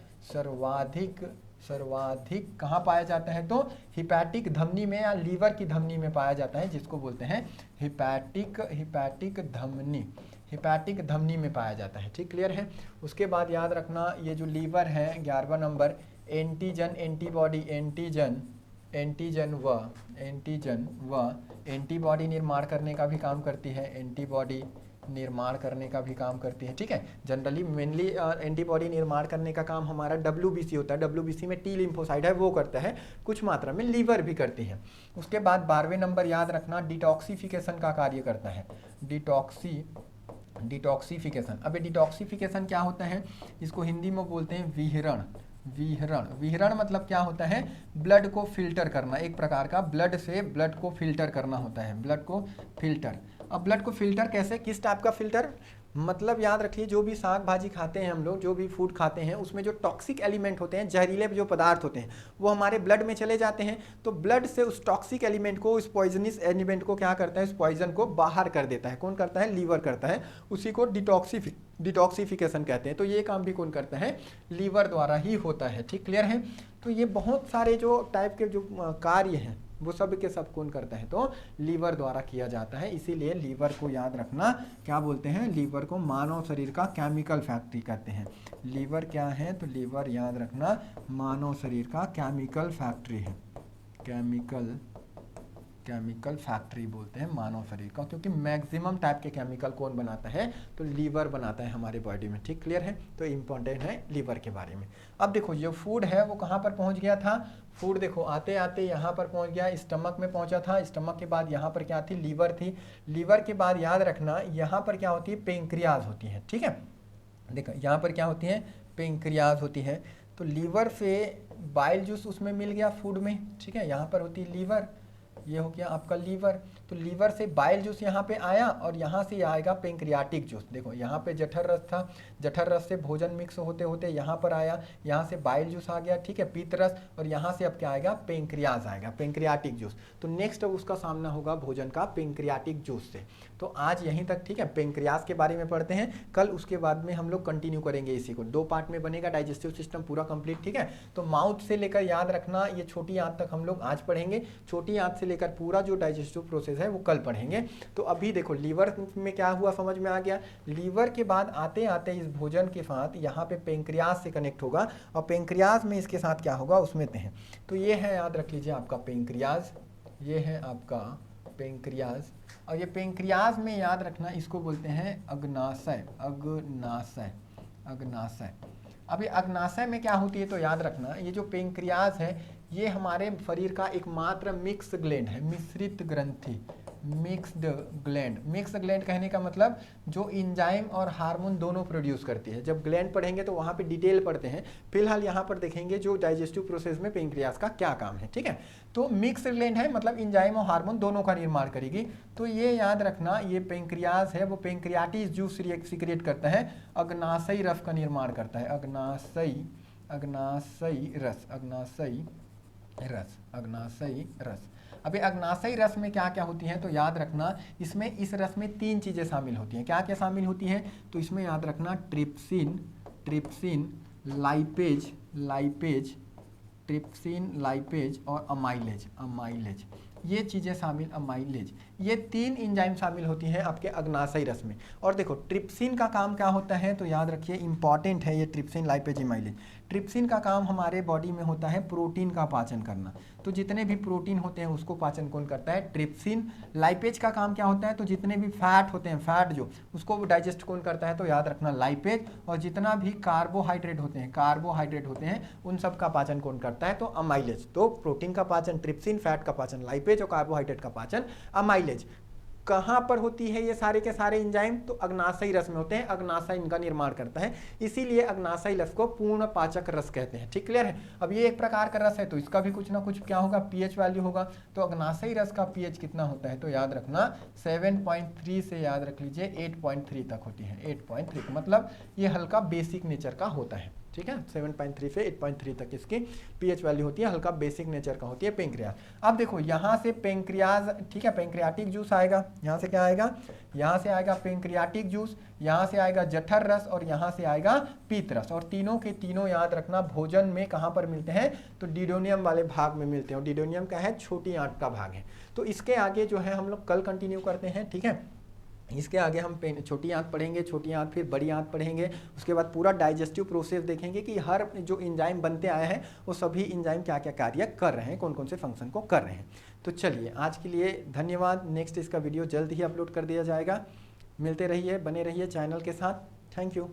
Speaker 1: सर्वाधिक कहाँ पाया जाता है? तो हिपैटिक धमनी में या लीवर की धमनी में पाया जाता है, जिसको बोलते हैं हिपैटिक धमनी में पाया जाता है, ठीक, क्लियर है। उसके बाद याद रखना ये जो लीवर है 11वां नंबर, एंटीबॉडी निर्माण करने का भी काम करती है, एंटीबॉडी निर्माण करने का भी काम करती है, ठीक है। जनरली मेनली एंटीबॉडी निर्माण करने का काम हमारा WBC होता है, WBC में टी लिम्फोसाइड है वो करता है, कुछ मात्रा में लीवर भी करती है। उसके बाद 12वें नंबर याद रखना डिटॉक्सिफिकेशन का कार्य करता है, डिटॉक्सिफिकेशन। अब डिटॉक्सिफिकेशन क्या होता है? इसको हिंदी में बोलते हैं विहरण मतलब क्या होता है? ब्लड को फिल्टर करना, एक प्रकार का ब्लड से ब्लड को फिल्टर करना होता है, ब्लड को फिल्टर। अब ब्लड को फिल्टर कैसे, किस टाइप का फिल्टर? मतलब याद रखिए जो भी साग भाजी खाते हैं हम लोग, जो भी फूड खाते हैं, उसमें जो टॉक्सिक एलिमेंट होते हैं, जहरीले जो पदार्थ होते हैं, वो हमारे ब्लड में चले जाते हैं। तो ब्लड से उस टॉक्सिक एलिमेंट को, उस पॉइजनस एलिमेंट को क्या करता है? उस पॉइजन को बाहर कर देता है। कौन करता है? लीवर करता है। उसी को डिटॉक्सिफिकेशन कहते हैं। तो ये काम भी कौन करता है? लीवर द्वारा ही होता है, ठीक, क्लियर है। तो ये बहुत सारे जो टाइप के जो कार्य हैं वो सब के सब कौन करता है? तो लीवर द्वारा किया जाता है। इसीलिए लीवर को याद रखना क्या बोलते हैं? लीवर को मानव शरीर का केमिकल फैक्ट्री कहते हैं। लीवर क्या है? तो लीवर याद रखना मानव शरीर का केमिकल फैक्ट्री है, केमिकल फैक्ट्री बोलते हैं मानव शरीर का, क्योंकि मैक्सिमम टाइप के केमिकल कौन बनाता है? तो लीवर बनाता है हमारे बॉडी में, ठीक, क्लियर है। तो इम्पोर्टेंट है लीवर के बारे में। अब देखो जो फूड है वो कहाँ पर पहुँच गया था? फूड देखो आते आते यहाँ पर पहुँच गया, स्टमक में पहुँचा था। स्टमक के बाद यहाँ पर क्या थी? लीवर थी। लीवर के बाद याद रखना यहाँ पर क्या होती है? पेंक्रियाज होती है, ठीक है। देखो यहाँ पर क्या होती है? पेंक्रियाज होती है। तो लीवर से बाइल जूस उसमें मिल गया फूड में, ठीक है। यहाँ पर होती है लीवर, ये हो गया आपका लीवर। तो लीवर से बाइल जूस यहाँ पे आया और यहाँ से आएगा पेंक्रियाटिक जूस। देखो यहाँ पे जठर रस था, जठर रस से भोजन मिक्स होते होते यहाँ पर आया, यहाँ से बाइल जूस आ गया, ठीक है, पीत रस, और यहाँ से अब क्या आएगा? पेंक्रियाज आएगा, पेंक्रियाटिक जूस। तो नेक्स्ट उसका सामना होगा भोजन का पेंक्रियाटिक जूस से। तो आज यहीं तक, ठीक है। पेंक्रियाज के बारे में पढ़ते हैं कल, उसके बाद में हम लोग कंटिन्यू करेंगे इसी को। 2 पार्ट में बनेगा डाइजेस्टिव सिस्टम पूरा कंप्लीट, ठीक है। तो माउथ से लेकर याद रखना ये छोटी आंत तक हम लोग आज पढ़ेंगे, छोटी आंत से लेकर पूरा जो डाइजेस्टिव प्रोसेस है वो कल पढ़ेंगे। तो अभी देखो लीवर में क्या हुआ समझ में आ गया। लीवर के बाद आते आते इस भोजन के साथ यहाँ पे पेंक्रियाज से कनेक्ट होगा, और पेंक्रियाज में इसके साथ क्या होगा उसमें हैं। तो ये है, याद रख लीजिए आपका पेंक्रियाज, ये है आपका पेंक्रियाज। और ये पेंक्रियाज में याद रखना इसको बोलते हैं अग्नाशय, अग्नाशय। अभी अग्नाशय में क्या होती है? तो याद रखना ये जो पेंक्रियाज है ये हमारे शरीर का एकमात्र मिक्स ग्लैंड है, मिश्रित ग्रंथि, मिक्स्ड ग्लैंड। मिक्स ग्लैंड कहने का मतलब जो इंजाइम और हार्मोन दोनों प्रोड्यूस करती है। जब ग्लैंड पढ़ेंगे तो वहाँ पे डिटेल पढ़ते हैं, फिलहाल यहाँ पर देखेंगे जो डाइजेस्टिव प्रोसेस में पेंक्रियाज का क्या काम है, ठीक है। तो मिक्स ग्लैंड है मतलब इंजाइम और हार्मोन दोनों का निर्माण करेगी। तो ये याद रखना ये पेंक्रियाज है वो पेंक्रियाटिक जूस सीक्रेट करता है, अग्नाशयी रस का निर्माण करता है, अग्नाशयी रस। अभी अग्नाशयी रस में क्या क्या होती हैं? तो याद रखना इसमें, इस रस में 3 चीज़ें शामिल होती हैं। क्या क्या शामिल होती हैं? तो इसमें याद रखना ट्रिप्सिन, लाइपेज और अमाइलेज, ये चीज़ें शामिल, अमाइलेज, ये 3 एंजाइम शामिल होती हैं आपके अग्नाशयी रस में। और देखो ट्रिप्सिन का काम क्या होता है? तो याद रखिए इंपॉर्टेंट है ये ट्रिप्सिन, लाइपेज, अमाइलेज। ट्रिप्सिन का काम हमारे बॉडी में होता है प्रोटीन का पाचन करना। तो जितने भी प्रोटीन होते हैं उसको पाचन कौन करता है? ट्रिप्सिन। लाइपेज का काम क्या होता है? तो जितने भी फैट होते हैं, फैट जो, उसको डाइजेस्ट कौन करता है? तो याद रखना लाइपेज। और जितना भी कार्बोहाइड्रेट होते हैं उन सब का पाचन कौन करता है? तो अमाइलेज। तो प्रोटीन का पाचन ट्रिप्सिन, फैट का पाचन लाइपेज और कार्बोहाइड्रेट का पाचन अमाइलेज। कहाँ पर होती है ये सारे के सारे एंजाइम? तो अग्नाशयी रस में होते हैं। अग्नाशय इनका निर्माण करता है, इसीलिए अग्नाशयी रस को पूर्ण पाचक रस कहते हैं। ठीक, क्लियर है? अब ये एक प्रकार का रस है तो इसका भी कुछ ना कुछ क्या होगा? पीएच वैल्यू होगा। तो अग्नाशयी रस का पीएच कितना होता है? तो याद रखना 7.3 से याद रख लीजिए 8.3 तक होती है। 8.3 मतलब ये हल्का बेसिक नेचर का होता है। ठीक है, 7.3 से 8.3 तक इसकी पीएच वैल्यू होती है, हल्का बेसिक नेचर का होती है पेंक्रियाज। अब देखो यहाँ से पेंक्रियाज, ठीक है, पेंक्रियाटिक जूस आएगा। यहाँ से क्या आएगा? यहाँ से आएगा पेंक्रियाटिक जूस, यहाँ से आएगा जठर रस और यहाँ से आएगा पीत रस। और तीनों के तीनों याद रखना भोजन में कहाँ पर मिलते हैं? तो डिडोनियम वाले भाग में मिलते हैं। और डिडोनियम क्या है? छोटी आंत का भाग है। तो इसके आगे जो है हम लोग कल कंटिन्यू करते हैं। ठीक है, इसके आगे हम छोटी आंत पढ़ेंगे, छोटी आंत फिर बड़ी आंत पढ़ेंगे। उसके बाद पूरा डाइजेस्टिव प्रोसेस देखेंगे कि हर जो एंजाइम बनते आए हैं वो सभी एंजाइम क्या क्या कार्य कर रहे हैं, कौन कौन से फंक्शन को कर रहे हैं। तो चलिए आज के लिए धन्यवाद। नेक्स्ट इसका वीडियो जल्द ही अपलोड कर दिया जाएगा। मिलते रहिए, बने रहिए चैनल के साथ। Thank you.